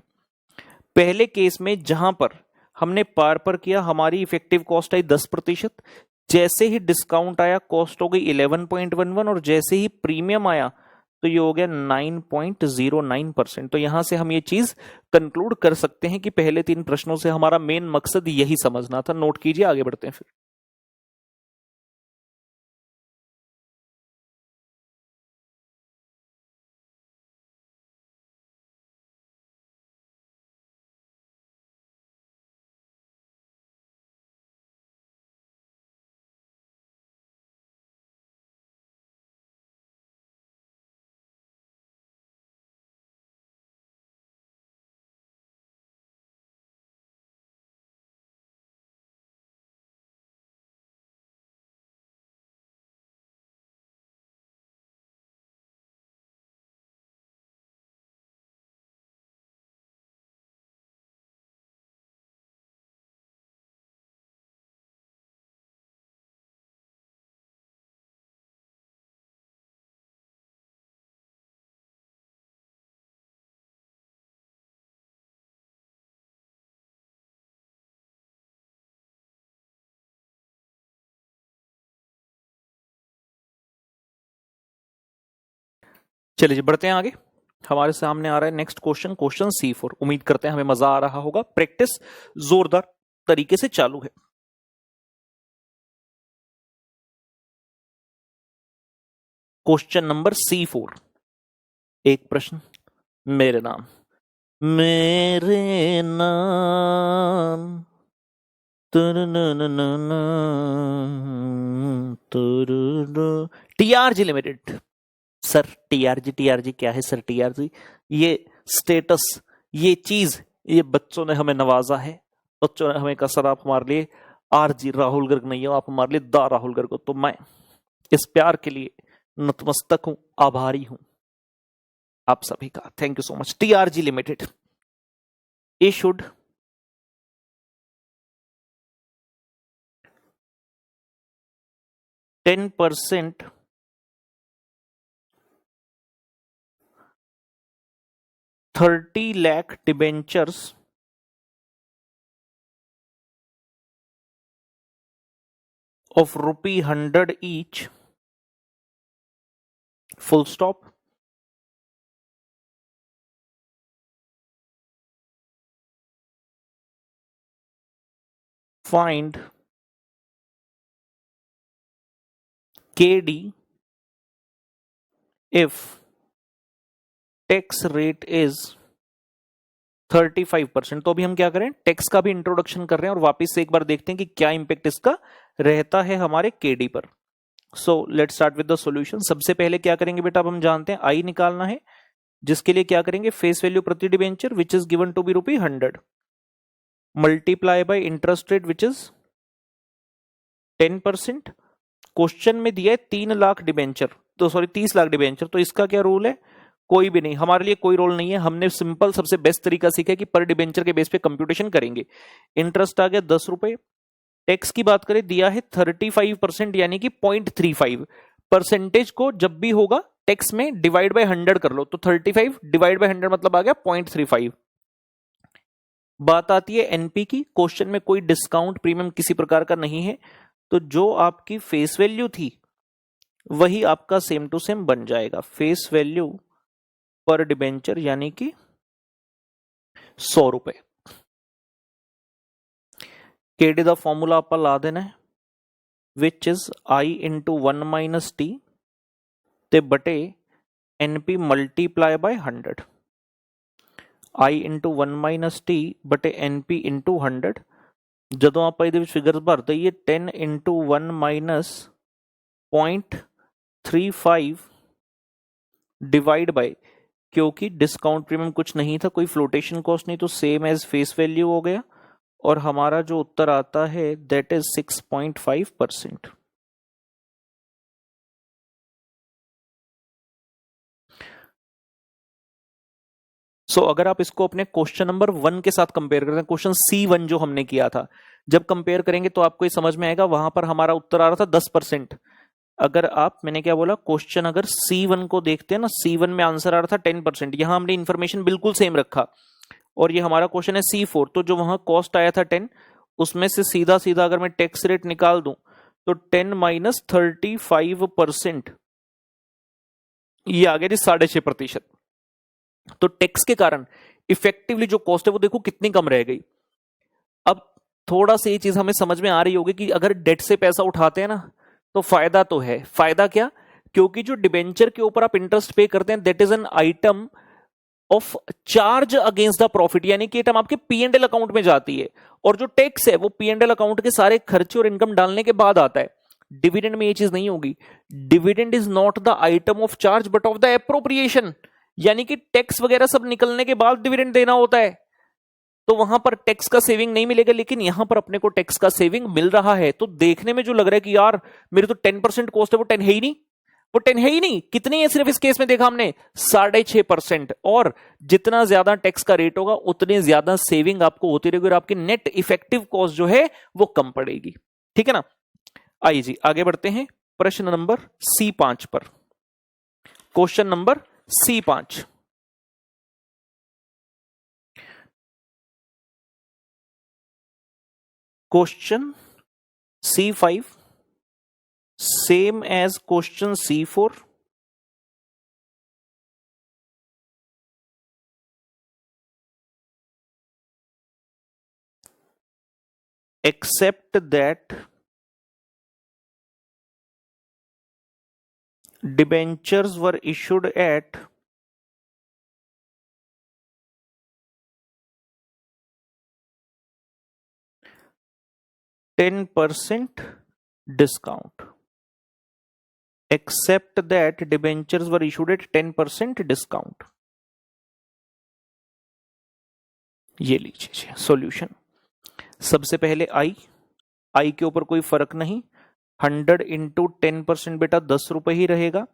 पहले केस में जहां पर हमने पार पर किया हमारी इफेक्टिव कॉस्ट आई 10%, जैसे ही डिस्काउंट आया कॉस्ट हो गई 11.11, और जैसे ही प्रीमियम आया तो ये हो गया 9.09%। तो यहां से हम ये चीज कंक्लूड कर सकते हैं कि पहले 3 प्रश्नों से हमारा मेन मकसद यही समझना था। नोट कीजिए, आगे बढ़ते हैं फिर। चलिए जी बढ़ते हैं आगे। हमारे सामने आ रहा है नेक्स्ट क्वेश्चन, क्वेश्चन C4। उम्मीद करते हैं हमें मजा आ रहा होगा, प्रैक्टिस जोरदार तरीके से चालू है। क्वेश्चन नंबर C4, एक प्रश्न, मेरे नाम TRG लिमिटेड। सर टीआरजी क्या है सर? टीआरजी ये स्टेटस, ये चीज, ये बच्चों ने हमें नवाजा है, बच्चों ने हमें कहा सर आप हमारे लिए आरजी राहुल गर्ग नहीं हो, आप हमारे लिए दा राहुल गर्ग हो। तो मैं इस प्यार के लिए नतमस्तक हूं, आभारी हूं आप सभी का। Thank you so much. TRG limited issued 10% 30 lakh debentures of ₹100 each, full stop. Find KD if tax rate is 35%। तो अभी हम क्या करें, टैक्स का भी इंट्रोडक्शन कर रहे हैं और वापस से एक बार देखते हैं कि क्या इंपैक्ट इसका रहता है हमारे केडी पर। So let's start with the solution. सबसे पहले क्या करेंगे बेटा, अब हम जानते हैं आई निकालना है, जिसके लिए क्या करेंगे, फेस वैल्यू प्रति debenture which is given to be ₹100 multiply by interest rate which is 10%। Question में दिया है 3 लाख डिबेंचर, तो सॉरी 30 लाख डिबेंचर। तो इसका क्या रूल है, कोई भी नहीं, हमारे लिए कोई रोल नहीं है। हमने सिंपल सबसे बेस्ट तरीका सीखा है कि पर डिबेंचर के बेस पे कंप्यूटेशन करेंगे। इंटरेस्ट आ गया 10 रुपए। टैक्स की बात करें, दिया है 35% यानी कि 0.35 परसेंटेज को जब भी होगा टैक्स में डिवाइड बाय 100 कर लो, तो 35 डिवाइड बाय 100 मतलब आ गया 0.35। बात आती है एनपी की। क्वेश्चन में कोई डिस्काउंट प्रीमियम किसी प्रकार का नहीं है, तो जो आपकी फेस वैल्यू थी वही आपका सेम टू सेम बन जाएगा। फेस वैल्यू पर डिबेंचर यानी कि 100 रुपए। केडी ਦਾ ਫਾਰਮੂਲਾ ਆਪਾਂ ਲਾ ਦੇਣਾ ਹੈ which is I into 1 minus t ਤੇ ਬਟੇ NP multiply by 100 I into 1 minus t ਬਟੇ NP into 100 ਜਦੋਂ ਆਪਾਂ ਇਹਦੇ ਵਿੱਚ ਫਿਗਰਸ ਭਰ ਦਈਏ 10 into 1 minus 0.35 डिवाइड बाय, क्योंकि डिस्काउंट प्रीमियम कुछ नहीं था, कोई फ्लोटेशन कॉस्ट नहीं, तो सेम एज फेस वैल्यू हो गया और हमारा जो उत्तर आता है दैट इज 6.5%। सो अगर आप इसको अपने क्वेश्चन नंबर 1 के साथ कंपेयर करते हैं, क्वेश्चन C1 जो हमने किया था, जब कंपेयर करेंगे तो आपको ये समझ में आएगा, वहां पर हमारा उत्तर आ रहा था 10%। अगर आप, मैंने क्या बोला, क्वेश्चन अगर C1 को देखते हैं ना, C1 में आंसर आ रहा था 10%, यहां हमने इंफॉर्मेशन बिल्कुल सेम रखा और ये हमारा क्वेश्चन है C4, तो जो वहां कॉस्ट आया था 10, उसमें से सीधा सीधा अगर मैं टैक्स रेट निकाल दूं तो 10 माइनस 35%, ये आ गया जी 6.5%। तो टैक्स के कारण इफेक्टिवली जो कॉस्ट है वो देखो कितनी कम रह गई। अब थोड़ा सा ये चीज हमें समझ में आ रही होगी कि अगर डेट से पैसा उठाते हैं ना तो फायदा तो है। फायदा क्या? क्योंकि जो डिबेंचर के ऊपर आप इंटरेस्ट पे करते हैं that is an item of charge against the profit, यानी कि आइटम आपके P&L अकाउंट में जाती है और जो टैक्स है वो P&L अकाउंट के सारे खर्चे और इनकम डालने के बाद आता है। डिविडेंड में ये चीज नहीं होगी। Dividend is not the item of charge but of the appropriation, यानी कि टैक्स वगैरह सब निकलने के बाद डिविडेंड देना होता है, तो वहां पर टैक्स का सेविंग नहीं मिलेगा। लेकिन यहां पर अपने को टैक्स का सेविंग मिल रहा है, तो देखने में जो लग रहा है कि यार मेरी तो 10% कॉस्ट है, वो 10 है ही नहीं, वो 10 है ही नहीं। कितनी है सिर्फ इस केस में देखा हमने? 6.5%। और जितना ज्यादा टैक्स का रेट होगा उतनी ज्यादा सेविंग आपको होती रहेगी और आपकी नेट इफेक्टिव कॉस्ट जो है वो कम पड़ेगी। ठीक है ना? आइए जी आगे बढ़ते हैं प्रश्न नंबर C5 पर। Question number C5, question C5 same as question C4, except that debentures were issued at 10% discount, except that debentures were issued at 10% discount। ये लीजिए सॉल्यूशन। सबसे पहले आई के ऊपर कोई फर्क नहीं, 100 इंटू 10% बेटा 10 रुपए ही रहेगा।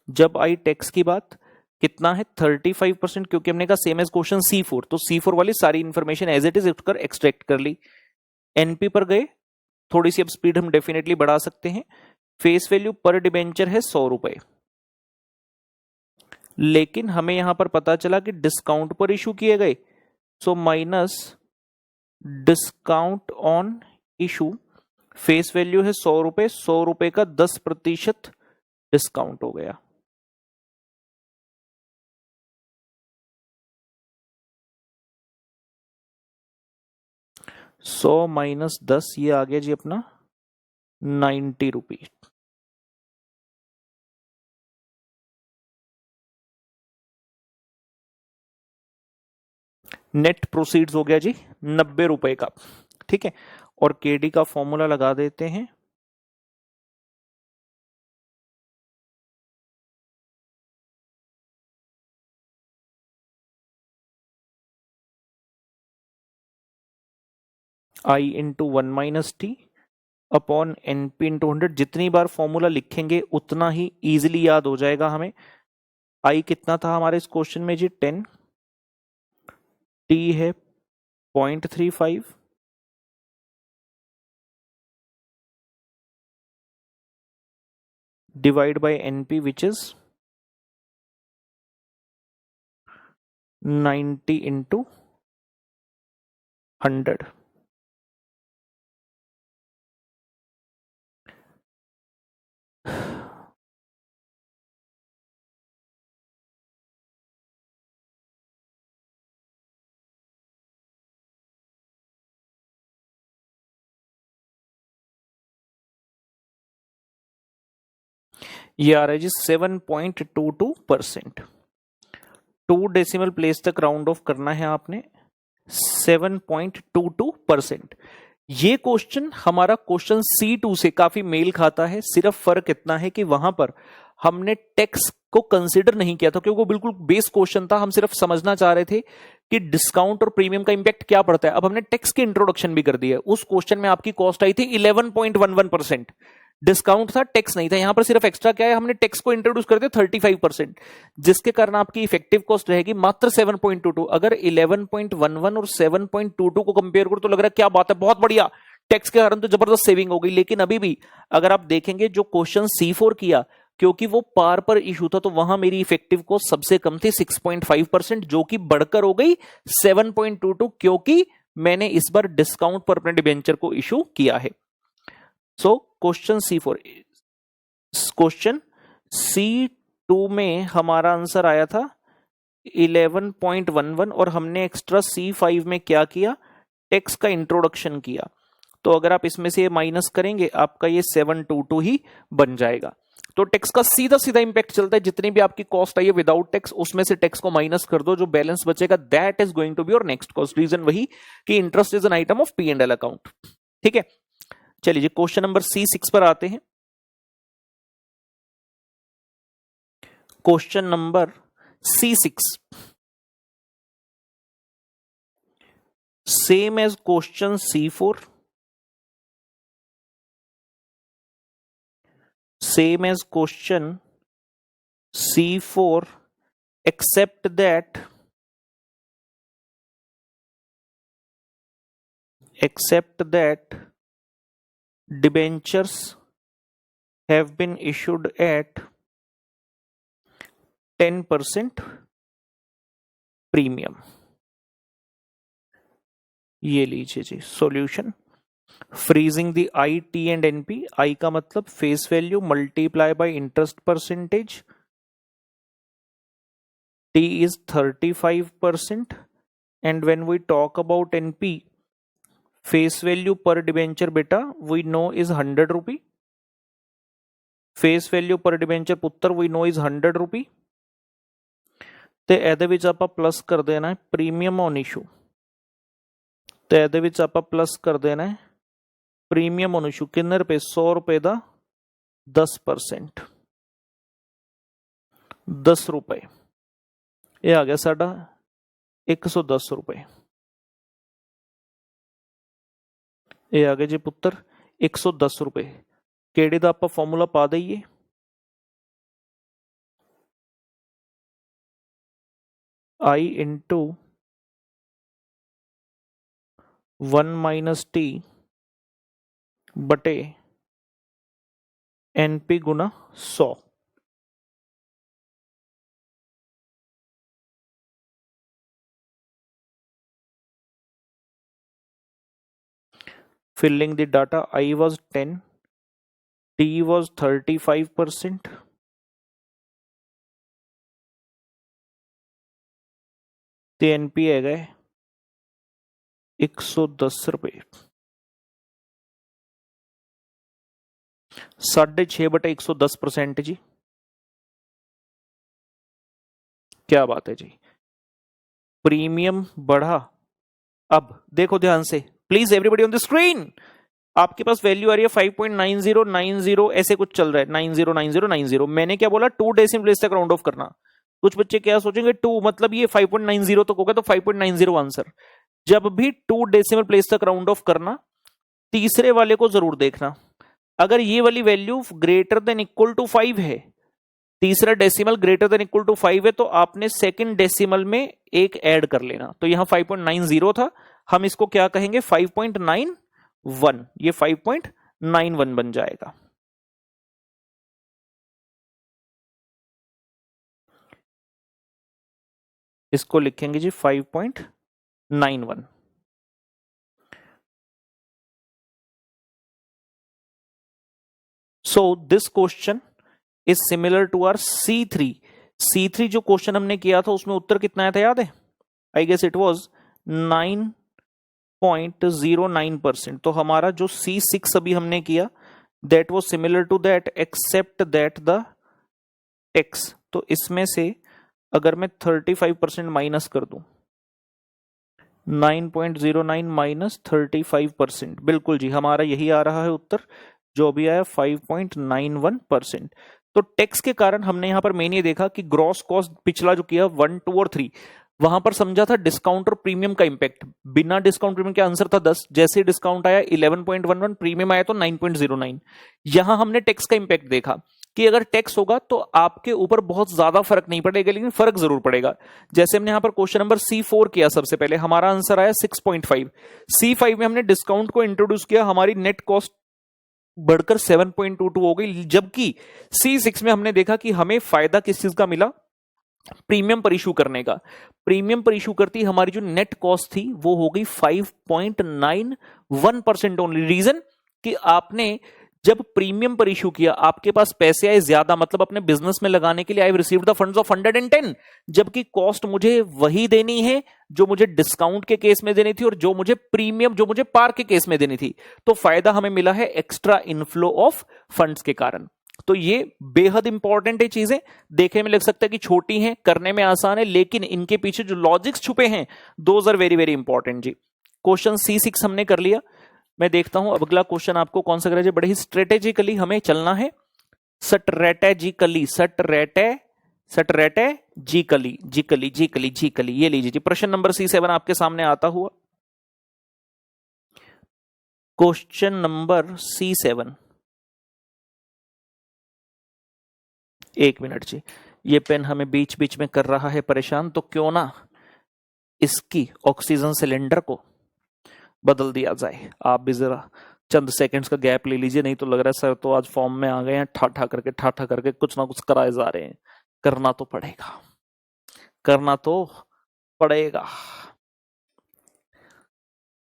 जब आई टैक्स की बात, कितना है? 35%, क्योंकि हमने कहा सेम एज क्वेश्चन C4, तो C4 वाली सारी इंफॉर्मेशन एज इट इज उठकर एक्सट्रैक्ट कर ली। एनपी पर गए, थोड़ी सी अब स्पीड हम डेफिनेटली बढ़ा सकते हैं। फेस वैल्यू पर डिबेंचर है 100 रुपए, लेकिन हमें यहां पर पता चला कि डिस्काउंट पर इशू किए गए, so minus discount on issue. Face value है 100 रुपए, 100 रुपए का 10% डिस्काउंट हो गया। सौ माइनस 10, ये आ गया जी अपना 90 रुपीज। नेट प्रोसीड्स हो गया जी 90 रुपए का। ठीक है, और केडी का फॉर्मूला लगा देते हैं। I into 1 minus T upon NP into 100। जितनी बार फॉर्मूला लिखेंगे उतना ही इजीली याद हो जाएगा हमें। आई कितना था हमारे इस क्वेश्चन में जी? 10, टी है 0.35, divide by NP which is 90 into 100। ये आ रहा है जी 7.22%। 2 डेसिमल प्लेस तक राउंड ऑफ करना है आपने, 7.22%। ये क्वेश्चन हमारा क्वेश्चन C2 से काफी मेल खाता है, सिर्फ फर्क इतना है कि वहां पर हमने टैक्स को कंसीडर नहीं किया था क्योंकि वो बिल्कुल बेस क्वेश्चन था। हम सिर्फ समझना चाह रहे थे कि डिस्काउंट और प्रीमियम का इंपैक्ट क्या पड़ता है। अब हमने टैक्स की इंट्रोडक्शन भी कर दी है। उस क्वेश्चन में आपकी कॉस्ट आई थी 11.11%, डिस्काउंट था, टैक्स नहीं था। यहां पर सिर्फ एक्स्ट्रा क्या है, हमने टैक्स को इंट्रोड्यूस कर दिया 35%, जिसके कारण आपकी इफेक्टिव कॉस्ट रहेगी मात्र 7.22। अगर 11.11 और 7.22 को कंपेयर करो तो लग रहा है क्या बात है, बहुत बढ़िया, टैक्स के कारण तो जबरदस्त सेविंग हो गई। लेकिन अभी भी अगर आप देखेंगे जो क्वेश्चन C4 किया, क्योंकि वो पार पर इशू था, तो वहां मेरी इफेक्टिव कॉस्ट सबसे कम थी 6.5%, जो कि बढ़कर हो गई 7.22, क्योंकि मैंने इस बार डिस्काउंट पर अपने डिबेंचर को इशू किया है। So question C4, question C2 में हमारा आंसर आया था 11.11 और हमने एक्स्ट्रा C5 में क्या किया, टैक्स का इंट्रोडक्शन किया। तो अगर आप इसमें से ये माइनस करेंगे आपका ये 722 ही बन जाएगा। तो टैक्स का सीधा सीधा इंपैक्ट चलता है, जितनी भी आपकी कॉस्ट आई है विदाउट टैक्स, उसमें से टैक्स को माइनस कर दो, जो बैलेंस बचेगा that is going to be your next cost. Reason वही कि interest is an item of P&L account. ठीक है, चलिए क्वेश्चन नंबर C6 पर आते हैं। Question number C6 same as question C4, same as question C4, except that debentures have been issued at 10% premium. ये लीजिए जी solution. Freezing the I, T and NP. I का मतलब face value multiply by interest percentage, T is 35%, and when we talk about NP, face value per debenture बेटा we know is 100 rupee. Face value per debenture पुत्र we know is 100 rupee. ਤੇ ਇਹਦੇ ਵਿੱਚ ਆਪਾਂ plus ਕਰ ਦੇਣਾ ਹੈ premium on issue, ਤੇ ਇਹਦੇ ਵਿੱਚ ਆਪਾਂ ਪਲੱਸ ਕਰ ਦੇਣਾ ਹੈ ਪ੍ਰੀਮੀਅਮ ਔਨ ਇਸ਼ੂ। ਕਿੰਨੇ ਰੁਪਏ, 100 ਰੁਪਏ ਦਾ 10%, 10 रुपए। ਇਹ ਆ ਗਿਆ ਸਾਡਾ 110 रुपए। ਇਹ ਆ ਗਿਆ ਜੀ ਪੁੱਤਰ 110 रुपए। ਕਿਹੜੇ ਦਾ ਆਪਾਂ ਫਾਰਮੂਲਾ ਪਾ ਦਈਏ, I इंटू 1 माइनस टी बटे NP गुना 100। filling the data, I was 10, T was 35%, ਤੇ NP ਹੈਗਾ 110 रुपए। 6.5/110% जी, क्या बात है जी। प्रीमियम बढ़ा। अब देखो ध्यान से please everybody on the screen, आपके पास वैल्यू आ रही है 5.9090, ऐसे कुछ चल रहा है 909090। मैंने क्या बोला, 2 डेसिमल प्लेस तक राउंड ऑफ करना। कुछ बच्चे क्या सोचेंगे 2 मतलब ये 5.90 तक होगा, तो 5.90 आंसर। जब भी 2 डेसिमल प्लेस तक राउंड ऑफ करना, तीसरे वाले को जरूर देखना। अगर ये वाली value greater than equal to 5 है, तीसरा decimal greater than equal to 5 है, तो आपने सेकंड डेसिमल में एक ऐड कर लेना। तो यहां 5.90 था, हम इसको क्या कहेंगे 5.91, ये 5.91 बन जाएगा। इसको लिखेंगे जी 5.91। So this question is similar to our C3। C3 जो क्वेश्चन हमने किया था उसमें उत्तर कितना आया था याद है, आई गेस इट वाज 9.09%। तो हमारा जो C6 अभी हमने किया that was similar to that, except that the tax, तो इसमें से अगर मैं 35% माइनस कर दूं, 9.09 माइनस 35%, बिल्कुल जी हमारा यही आ रहा है उत्तर, जो भी आया 5.91%। तो टैक्स के कारण हमने यहां पर मेन ये देखा कि ग्रॉस कॉस्ट पिछला जो किया 1, 2 और 3, वहां पर समझा था डिस्काउंट और प्रीमियम का इंपैक्ट, बिना डिस्काउंट प्रीमियम के आंसर था 10, जैसे डिस्काउंट आया 11.11, प्रीमियम आया तो 9.09। यहां हमने टैक्स का इंपैक्ट देखा कि अगर टैक्स होगा तो आपके ऊपर बहुत ज्यादा फर्क नहीं पड़ेगा, लेकिन फर्क जरूर पड़ेगा। जैसे हमने यहां पर क्वेश्चन नंबर C4 किया, सबसे पहले हमारा आंसर आया 6.5, C5 में हमने डिस्काउंट को इंट्रोड्यूस किया, हमारी नेट कॉस्ट बढ़कर 7.22 हो गई, जबकि C6 में हमने देखा कि हमें फायदा किस चीज का मिला, प्रीमियम पर इशू करने का। प्रीमियम पर इशू करती हमारी जो नेट कॉस्ट थी वो हो गई 5.91% ओनली। रीजन कि आपने जब प्रीमियम पर इशू किया आपके पास पैसे आए ज्यादा, मतलब अपने बिजनेस में लगाने के लिए I received the funds of 110, जबकि कॉस्ट मुझे वही देनी है जो मुझे डिस्काउंट के केस में देनी थी और जो मुझे प्रीमियम, जो मुझे पार के केस में देनी थी। तो फायदा हमें मिला है एक्स्ट्रा इनफ्लो ऑफ फंड्स के कारण। तो ये बेहद इंपॉर्टेंट है, चीजें देखने में लग सकता है कि छोटी हैं, करने में आसान है, लेकिन इनके पीछे जो लॉजिक्स छुपे हैं those are very very important जी। क्वेश्चन C6 हमने कर लिया। मैं देखता हूं अगला क्वेश्चन आपको कौन सा करेगा। बड़े ही स्ट्रेटेजिकली हमें चलना है, सट्रेटेजिकली। ये लीजिए जी, प्रश्न नंबर C7 आपके सामने आता हुआ। क्वेश्चन नंबर C7, एक मिनट जी, ये पेन हमें बीच बीच में कर रहा है परेशान, तो क्यों ना इसकी ऑक्सीजन सिलेंडर को बदल दिया जाए। आप भी जरा चंद सेकंड्स का गैप ले लीजिए, नहीं तो लग रहा है सर तो आज फॉर्म में आ गए हैं, ठाठा करके कुछ ना कुछ कराए जा रहे हैं। करना तो पड़ेगा, करना तो पड़ेगा।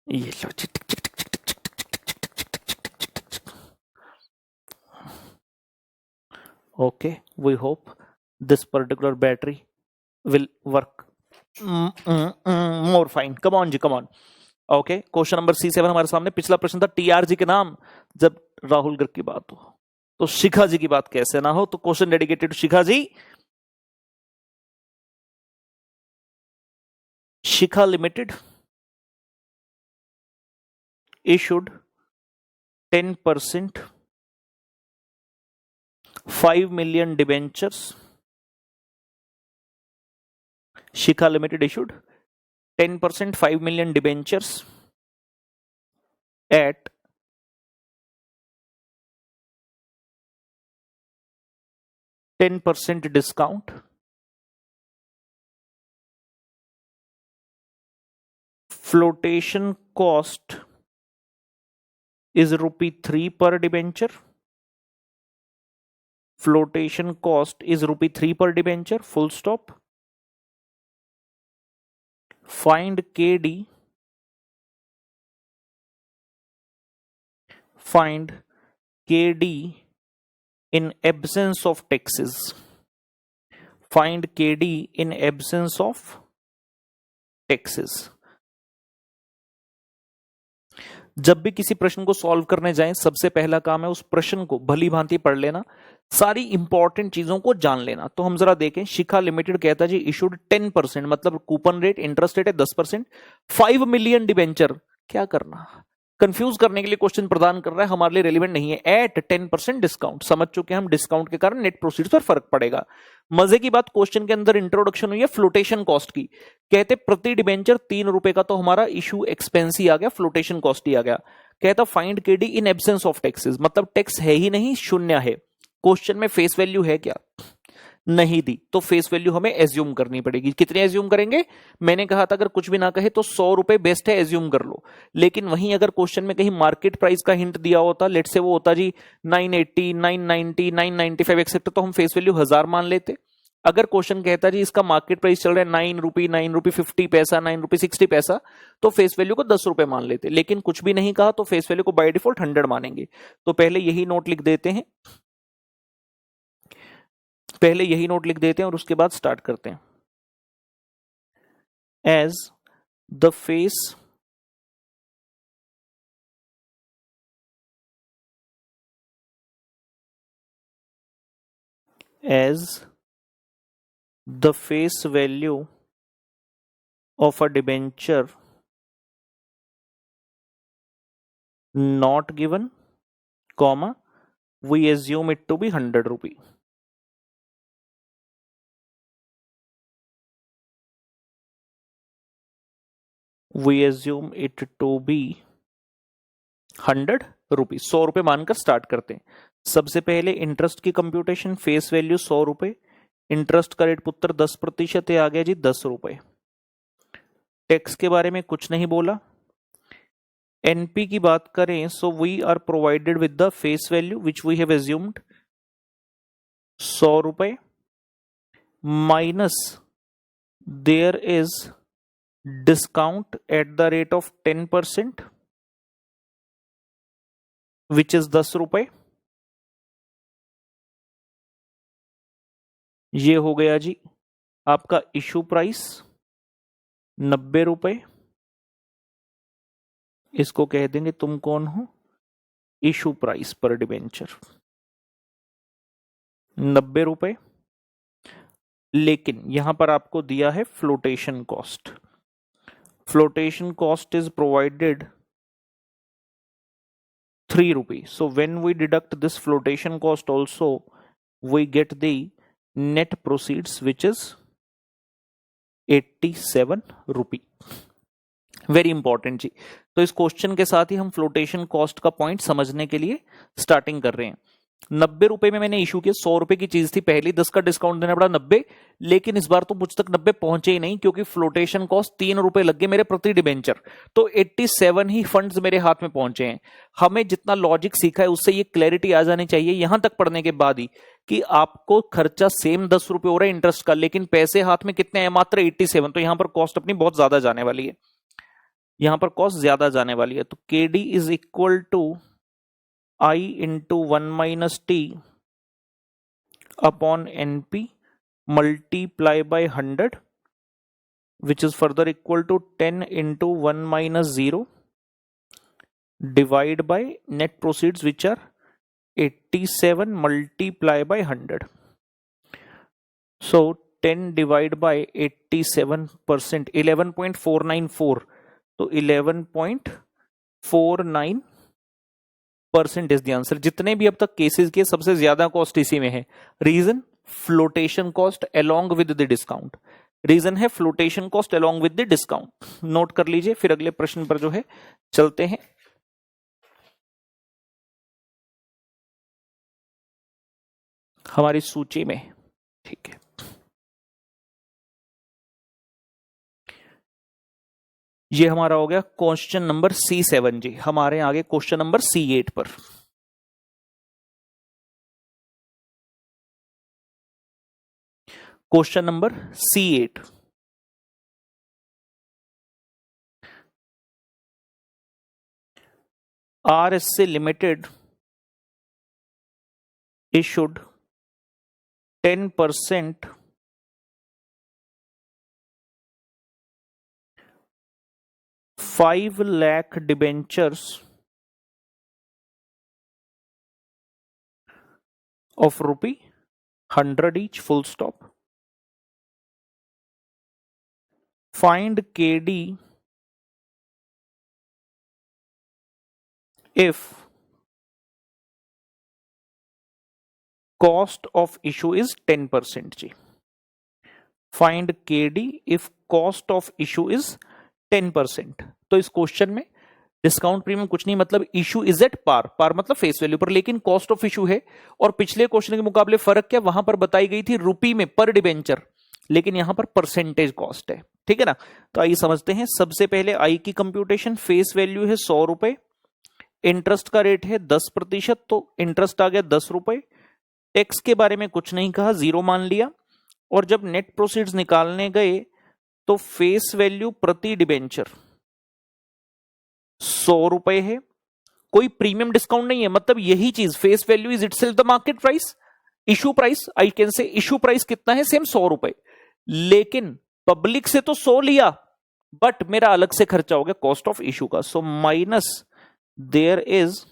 ये लो जी, okay, we hope this particular battery will work more fine. Come on जी, come on. Okay, question number C7 हमारे सामने। पिछला प्रश्न था TRG के नाम जब राहुल गर्ग की बात हो तो शिखा जी की बात कैसे ना हो, तो question dedicated to Shikha ji. Shikha limited issued 10% 5 million debentures. Shikha Limited issued 10% 5 million debentures at 10% discount. Flotation cost is ₹3 per debenture. Flotation cost is ₹3 per debenture. Full stop. Find KD. Find KD in absence of taxes. Find KD in absence of taxes. जब भी किसी प्रश्न को solve करने जाएं, सबसे पहला काम है उस प्रश्न को भली भांति पढ़ लेना, सारी इंपॉर्टेंट चीजों को जान लेना। तो हम जरा देखें, शिखा लिमिटेड कहता है जी इशूड 10%, मतलब कूपन रेट, इंटरेस्ट रेट है 10%, 5 मिलियन डिबेंचर। क्या करना, कंफ्यूज करने के लिए क्वेश्चन प्रदान कर रहा है, हमारे लिए रेलिवेंट नहीं है। एट 10% डिस्काउंट, समझ चुके हैं हम, डिस्काउंट के कारण नेट प्रोसीड्स पर फर्क पड़ेगा। मजे की बात, क्वेश्चन के अंदर इंट्रोडक्शन हुई है फ्लोटेशन कॉस्ट की। कहते प्रति डिबेंचर 3 रुपए का तो हमारा इशू एक्सपेंस ही आ गया, फ्लोटेशन कॉस्ट ही आ गया। कहता find KD in absence of taxes, मतलब टैक्स है ही नहीं, शून्य है। क्वेश्चन में फेस वैल्यू है क्या, नहीं दी, तो फेस वैल्यू हमें एज्यूम करनी पड़ेगी। कितने एज्यूम करेंगे, मैंने कहा था अगर कुछ भी ना कहे तो 100 रुपए बेस्ट है, एज्यूम कर लो। लेकिन वहीं अगर क्वेश्चन में कहीं मार्केट प्राइस का हिंट दिया होता, लेट से वो होता जी 980, 990, 995 एक्सेट्रा, तो हम फेस वैल्यू 1000 मान लेते। अगर क्वेश्चन कहता जी इसका मार्केट प्राइस चल रहा है 9 रुपी, 9 रुपी 50 पैसा, 9 रुपी 60 पैसा, तो फेस वैल्यू को 10 रुपए मान लेते। लेकिन कुछ भी नहीं कहा तो फेस वैल्यू को बाय डिफॉल्ट 100 मानेंगे। तो पहले यही नोट लिख देते हैं, पहले यही नोट लिख देते हैं और उसके बाद स्टार्ट करते हैं। As the face the face value of a debenture not given, comma, we assume it to be 100 rupee. We assume it to be 100 rupee. 100 रुपए मानकर स्टार्ट करते हैं। सबसे पहले इंटरेस्ट की कंप्यूटेशन, फेस वैल्यू 100 रुपए, इंटरेस्ट का रेट पुत्र 10% है, आ गया जी 10 रुपए। टैक्स के बारे में कुछ नहीं बोला। एनपी की बात करें, so we are provided with the face value which we have assumed 100 रुपए, minus there is discount at the rate of 10% which is 10 रुपए। ये हो गया जी आपका इशू प्राइस 90 रुपए। इसको कह देंगे तुम कौन हो, इशू प्राइस पर डिबेंचर 90 रुपए। लेकिन यहां पर आपको दिया है flotation cost. Flotation cost is provided 3 rupee. So when we deduct this flotation cost also, we get the net proceeds which is 87 rupee. Very important जी। तो इस क्वेश्चन के साथ ही हम फ्लोटेशन कॉस्ट का पॉइंट समझने के लिए स्टार्टिंग कर रहे हैं। 90 रुपए में मैंने इशू किया, 100 रुपए की चीज थी, पहली 10 का डिस्काउंट देना पड़ा 90, लेकिन इस बार तो मुझ तक 90 पहुंचे ही नहीं क्योंकि फ्लोटेशन कॉस्ट 3 रुपए लग गए मेरे प्रति डिबेंचर। तो 87 ही फंड्स मेरे हाथ में पहुंचे हैं। हमें जितना लॉजिक सीखा है उससे ये क्लैरिटी आ जानी चाहिए यहां तक पढ़ने के बाद ही कि आपको खर्चा सेम 10 रुपए हो रहा है इंटरेस्ट का, लेकिन पैसे हाथ में कितने हैं, मात्र 87। तो यहां पर कॉस्ट अपनी बहुत ज्यादा जाने वाली है, यहां पर कॉस्ट ज्यादा जाने वाली है। तो KD is equal to I into 1 minus T upon NP multiply by 100, which is further equal to 10 into 1 minus 0 divide by net proceeds which are 87 multiply by 100. So 10 divide by 87%, 11.494, तो 11.49% is the answer. जितने भी अब तक cases किए सबसे ज्यादा cost इसी में है। Reason flotation cost along with the discount. Reason है flotation cost along with the discount. Note कर लीजिए, फिर अगले प्रश्न पर जो है चलते हैं। हमारी सूची में, ठीक है, ये हमारा हो गया क्वेश्चन नंबर C7 जी। हमारे आगे क्वेश्चन नंबर C8 पर। Question number C8, RSA limited issued 10% $5 lakh debentures of ₹100 each, full stop. Find KD if cost of issue is 10% जी। Find KD if cost of issue is 10%। तो इस question में discount premium कुछ नहीं, मतलब issue is at par, पार मतलब face value पर, लेकिन कॉस्ट ऑफ इशू है। और पिछले क्वेश्चन के मुकाबले फर्क क्या, वहां पर बताई गई थी रुपी में पर डिबेंचर, लेकिन यहां पर परसेंटेज कॉस्ट है। ठीक है ना। तो आइए समझते हैं। सबसे पहले आई की कंप्यूटेशन, फेस वैल्यू है 100 रुपए, इंटरेस्ट का रेट है 10%, तो इंटरेस्ट आ गया 10 रुपए। टैक्स के बारे में कुछ नहीं कहा, 0 मान लिया। और जब नेट प्रोसीड्स निकालने गए तो फेस वैल्यू प्रति डिबेंचर 100 रुपए है, कोई प्रीमियम डिस्काउंट नहीं है, मतलब यही चीज face value is itself the market price. Issue price, I can say issue price कितना है, सेम 100 रुपए, लेकिन पब्लिक से तो 100 लिया, बट मेरा अलग से खर्चा हो गया कॉस्ट ऑफ इशू का। So minus there is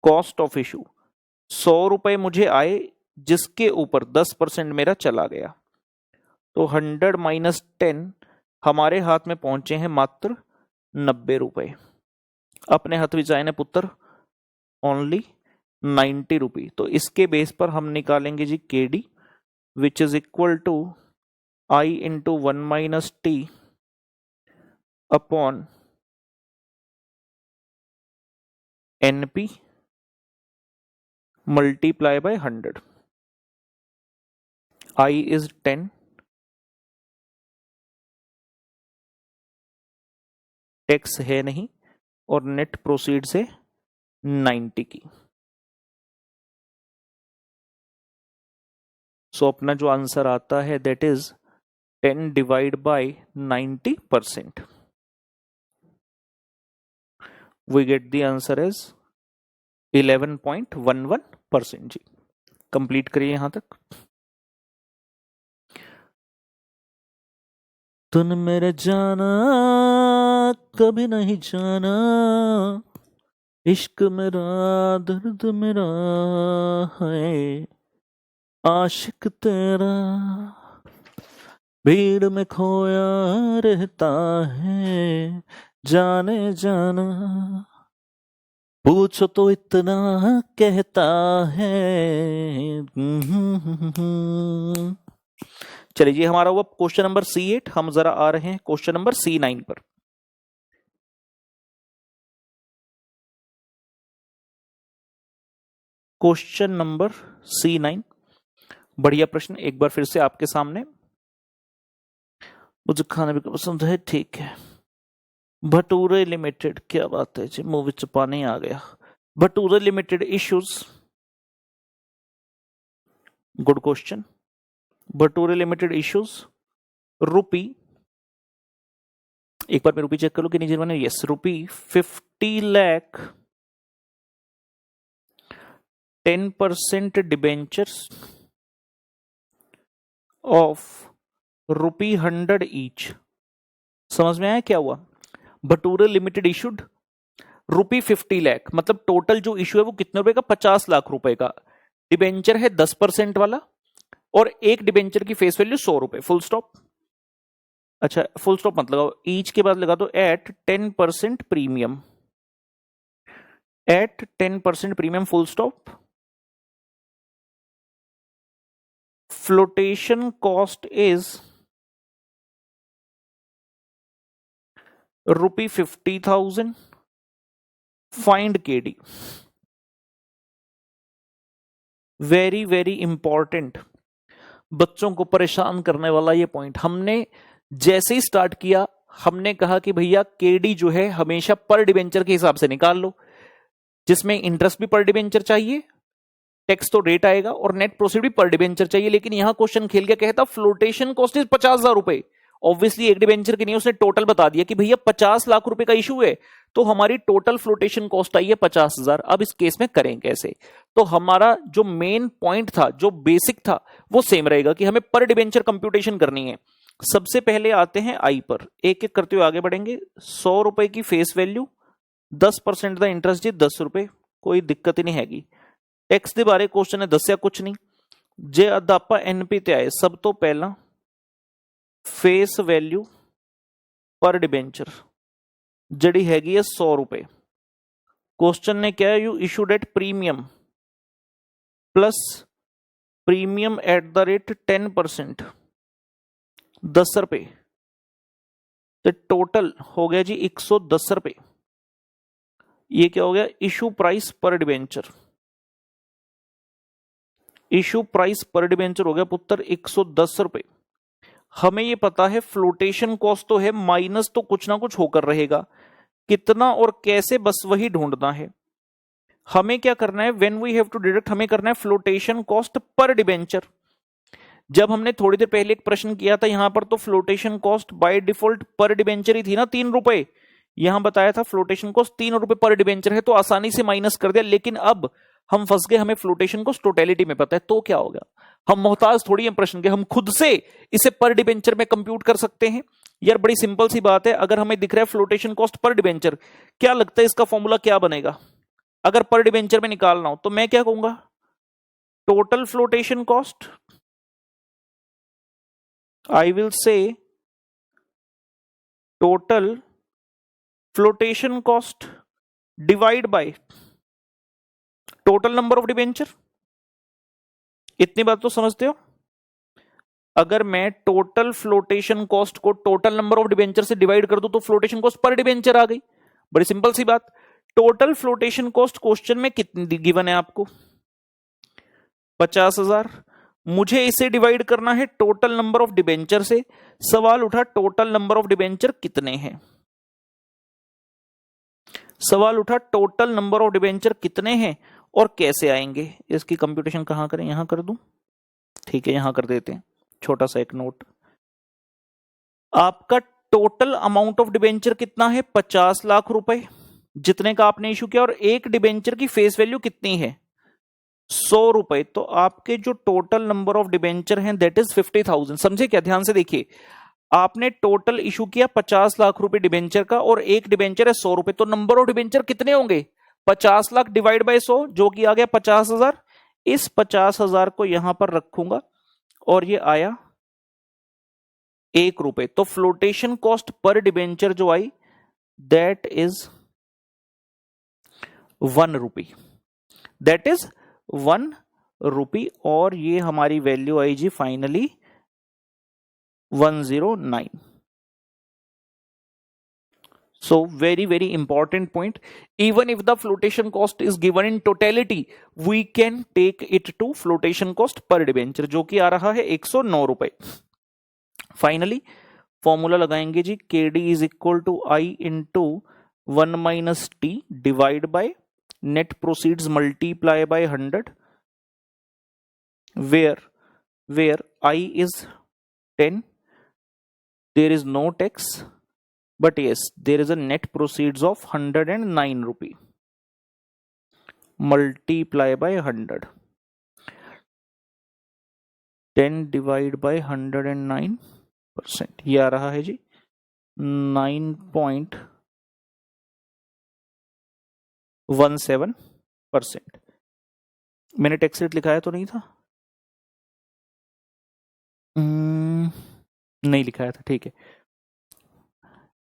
cost of issue. 100 रुपए मुझे आए, जिसके ऊपर 10% मेरा चला गया। तो 100 माइनस 10 हमारे हाथ में पहुंचे हैं मात्र 90 रुपए। अपने हाथ में जाए ने पुत्र ओनली 90 रुपी। तो इसके बेस पर हम निकालेंगे जी KD which is equal to I into 1 minus T upon NP multiply by 100। I is 10, tax है नहीं, और नेट प्रोसीड से 90 की। सो अपना जो आंसर आता है that is 10 divide by 90%। We get the answer as 11.11% जी। कंप्लीट करिए यहां तक। तुम मेरे जाना कभी नहीं जाना, इश्क मेरा दर्द मेरा है, आशिक तेरा भीड़ में खोया रहता है, जाने जाना पूछो तो इतना कहता है। चलिए जी, हमारा हुआ क्वेश्चन नंबर C8। हम जरा आ रहे हैं क्वेश्चन नंबर C9 पर। क्वेश्चन नंबर C9 बढ़िया प्रश्न, एक बार फिर से आपके सामने। मुझे खाने भी पसंद है, ठीक है। भटूरे लिमिटेड, क्या बात है जी, मुंह विच पानी आ गया। Bhature limited issues, good question. Bhature limited issues rupee, एक बार मैं रुपी चेक कर लूं कि नहीं बने। Yes, rupee 50 lakh 10% debentures of rupee 100 each. समझ में आया क्या हुआ? भटूरे लिमिटेड इशूड रुपी 50 लाख, मतलब टोटल जो इशू है वो कितने रुपए का? 50 लाख रुपए का। डिबेंचर है 10% वाला, और एक डिबेंचर की फेस वैल्यू 100 रुपए। Full stop. अच्छा, फुल स्टॉप मत लगाओ, ईच के बाद लगा दो at 10% premium, at 10% premium, full stop. Flotation cost is rupee 50,000, find KD. Very very important, बच्चों को परेशान करने वाला ये पॉइंट। हमने जैसे ही स्टार्ट किया हमने कहा कि भैया केडी जो है हमेशा पर डिबेंचर के हिसाब से निकाल लो, जिसमें इंटरेस्ट भी पर डिबेंचर चाहिए, टैक्स तो रेट आएगा, और नेट प्रोसीड भी पर डिबेंचर चाहिए। लेकिन यहां क्वेश्चन खेल के कहता फ्लोटेशन कॉस्ट इज 50,000 रुपए। ऑब्वियसली एक डिबेंचर की नहीं, उसने टोटल बता दिया कि भैया 50 लाख रुपए का इशू है, तो हमारी टोटल फ्लोटेशन कॉस्ट आई है 50,000। अब इस केस में करें कैसे? तो हमारा जो मेन पॉइंट था, जो बेसिक था, वो सेम रहेगा कि हमें पर डिबेंचर कंप्यूटेशन करनी है। सबसे पहले आते हैं आई पर, एक एक करते हुए आगे बढ़ेंगे। 100 रुपए की फेस वैल्यू, 10% द इंटरेस्ट जी 10 रुपए, कोई दिक्कत ही नहीं हैगी। टैक्स के बारे क्वेश्चन है, दस्या कुछ नहीं। जे अदापा एनपी ते आए, सब तो पहला फेस वैल्यू पर डिबेंचर जड़ी हैगी है 100 रुपए। क्वेश्चन ने क्या है? You issued at premium plus premium eight the rate 10%, 10 रुपए। तो टोटल हो गया जी 110 रुपए। ये क्या हो गया? इशू प्राइस पर डिबेंचर। इशू प्राइस पर डिबेंचर हो गया पुत्र 110 रुपए। हमें ये पता है फ्लोटेशन कॉस्ट तो है, माइनस तो कुछ ना कुछ होकर रहेगा, कितना और कैसे बस वही ढूंढना है। हमें क्या करना है? When we have to deduct, हमें करना है फ्लोटेशन कॉस्ट पर डिबेंचर। जब हमने थोड़ी देर पहले एक प्रश्न किया था यहां पर, तो फ्लोटेशन कॉस्ट बाय डिफॉल्ट पर डिबेंचर ही थी ना, 3 रुपए। यहां बताया था फ्लोटेशन कॉस्ट 3 रुपए पर डिबेंचर है, तो आसानी से माइनस कर दिया। लेकिन अब हम फंस गए, हमें फ्लोटेशन कॉस्ट टोटलिटी में पता है, तो क्या होगा? हम मोहताज थोड़ी हैं प्रश्न के, हम खुद से इसे पर डिबेंचर में कंप्यूट कर सकते हैं। यार बड़ी सिंपल सी बात है, अगर हमें दिख रहा है फ्लोटेशन कॉस्ट पर डिबेंचर, क्या लगता है इसका फॉर्मूला क्या बनेगा? अगर पर डिबेंचर में निकालना हो तो मैं क्या कहूंगा? total flotation cost, I will say total flotation cost divide by total number of debenture. इतनी बात तो समझते हो? अगर मैं टोटल फ्लोटेशन कॉस्ट को टोटल नंबर ऑफ डिबेंचर से डिवाइड कर दूं तो फ्लोटेशन कॉस्ट पर डिबेंचर आ गई। बड़ी सिंपल सी बात। टोटल फ्लोटेशन कॉस्ट क्वेश्चन में कितनी गिवन है आपको? 50,000। मुझे इसे डिवाइड करना है टोटल नंबर ऑफ डिबेंचर से। सवाल उठा टोटल नंबर ऑफ डिबेंचर कितने हैं? सवाल उठा टोटल नंबर ऑफ डिबेंचर कितने हैं और कैसे आएंगे? इसकी कंप्यूटेशन कहां करें? यहां कर दूं? ठीक है, यहां कर देते हैं। छोटा सा एक नोट, आपका टोटल अमाउंट ऑफ डिबेंचर कितना है? 50 लाख रुपए जितने का आपने इशू किया, और एक डिबेंचर की फेस वैल्यू कितनी है? 100 रुपए। तो आपके जो टोटल नंबर ऑफ डिबेंचर हैं दैट इज 50,000। समझे क्या? ध्यान से देखिए, आपने टोटल इशू किया 50 लाख रुपए डिबेंचर का और एक डिबेंचर है 100 रुपए, तो नंबर ऑफ डिबेंचर कितने होंगे? 50 लाख डिवाइड बाय 100 जो कि आ गया 50,000। इस 50,000 को यहां पर रखूंगा और ये आया 1 रुपए। तो फ्लोटेशन कॉस्ट पर डिबेंचर जो I that is 1 rupee, that is 1 rupee. और ये हमारी वैल्यू आई जी finally 109। So very important point. Even if the flotation cost is given in totality, we can take it to flotation cost per debenture जो कि आ रहा है 109 रुपए। Finally formula लगाएंगे जी, KD is equal to I into 1 minus T divide by net proceeds multiply by 100, where I is 10, there is no tax, but yes, there is a net proceeds of 109 rupee. Multiply by 100. 10 divide by 109%. ये आ रहा है जी 9.17%। मैंने tax rate लिखाया तो नहीं था? नहीं लिखाया था, ठीक है।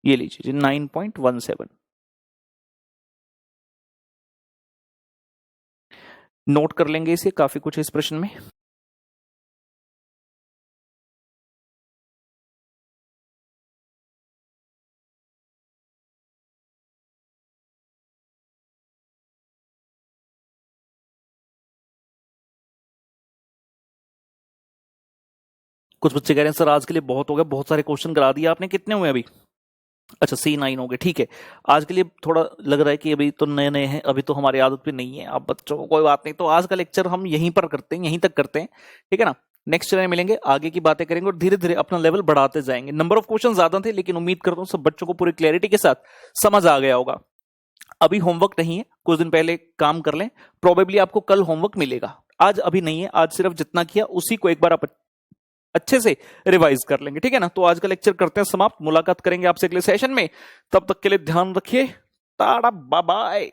ये लीजिए 9.17। नोट कर लेंगे इसे, काफी कुछ है इस प्रश्न में। कुछ बच्चे कह रहे हैं सर आज के लिए बहुत हो गया, बहुत सारे क्वेश्चन करा दिए आपने। कितने हुए अभी? अच्छा C9 हो गए, ठीक है। आज के लिए थोड़ा लग रहा है कि अभी तो नए नए हैं, अभी तो हमारी आदत पे नहीं है आप बच्चों को, कोई बात नहीं। तो आज का लेक्चर हम यहीं पर करते हैं, यहीं तक करते हैं, ठीक है ना। नेक्स्ट चैनल मिलेंगे, आगे की बातें करेंगे और धीरे धीरे अपना लेवल बढ़ाते जाएंगे। नंबर ऑफ क्वेश्चन ज्यादा थे, लेकिन उम्मीद करता हूँ सब बच्चों को पूरी क्लैरिटी के साथ समझ आ गया होगा। अभी होमवर्क नहीं है, कुछ दिन पहले काम कर लें, प्रोबेबली आपको कल होमवर्क मिलेगा। आज अभी नहीं है, आज सिर्फ जितना किया उसी को एक बार आप अच्छे से रिवाइज कर लेंगे, ठीक है ना। तो आज का लेक्चर करते हैं समाप्त, मुलाकात करेंगे आपसे अगले सेशन में। तब तक के लिए ध्यान रखिए, टाटा बाय बाय।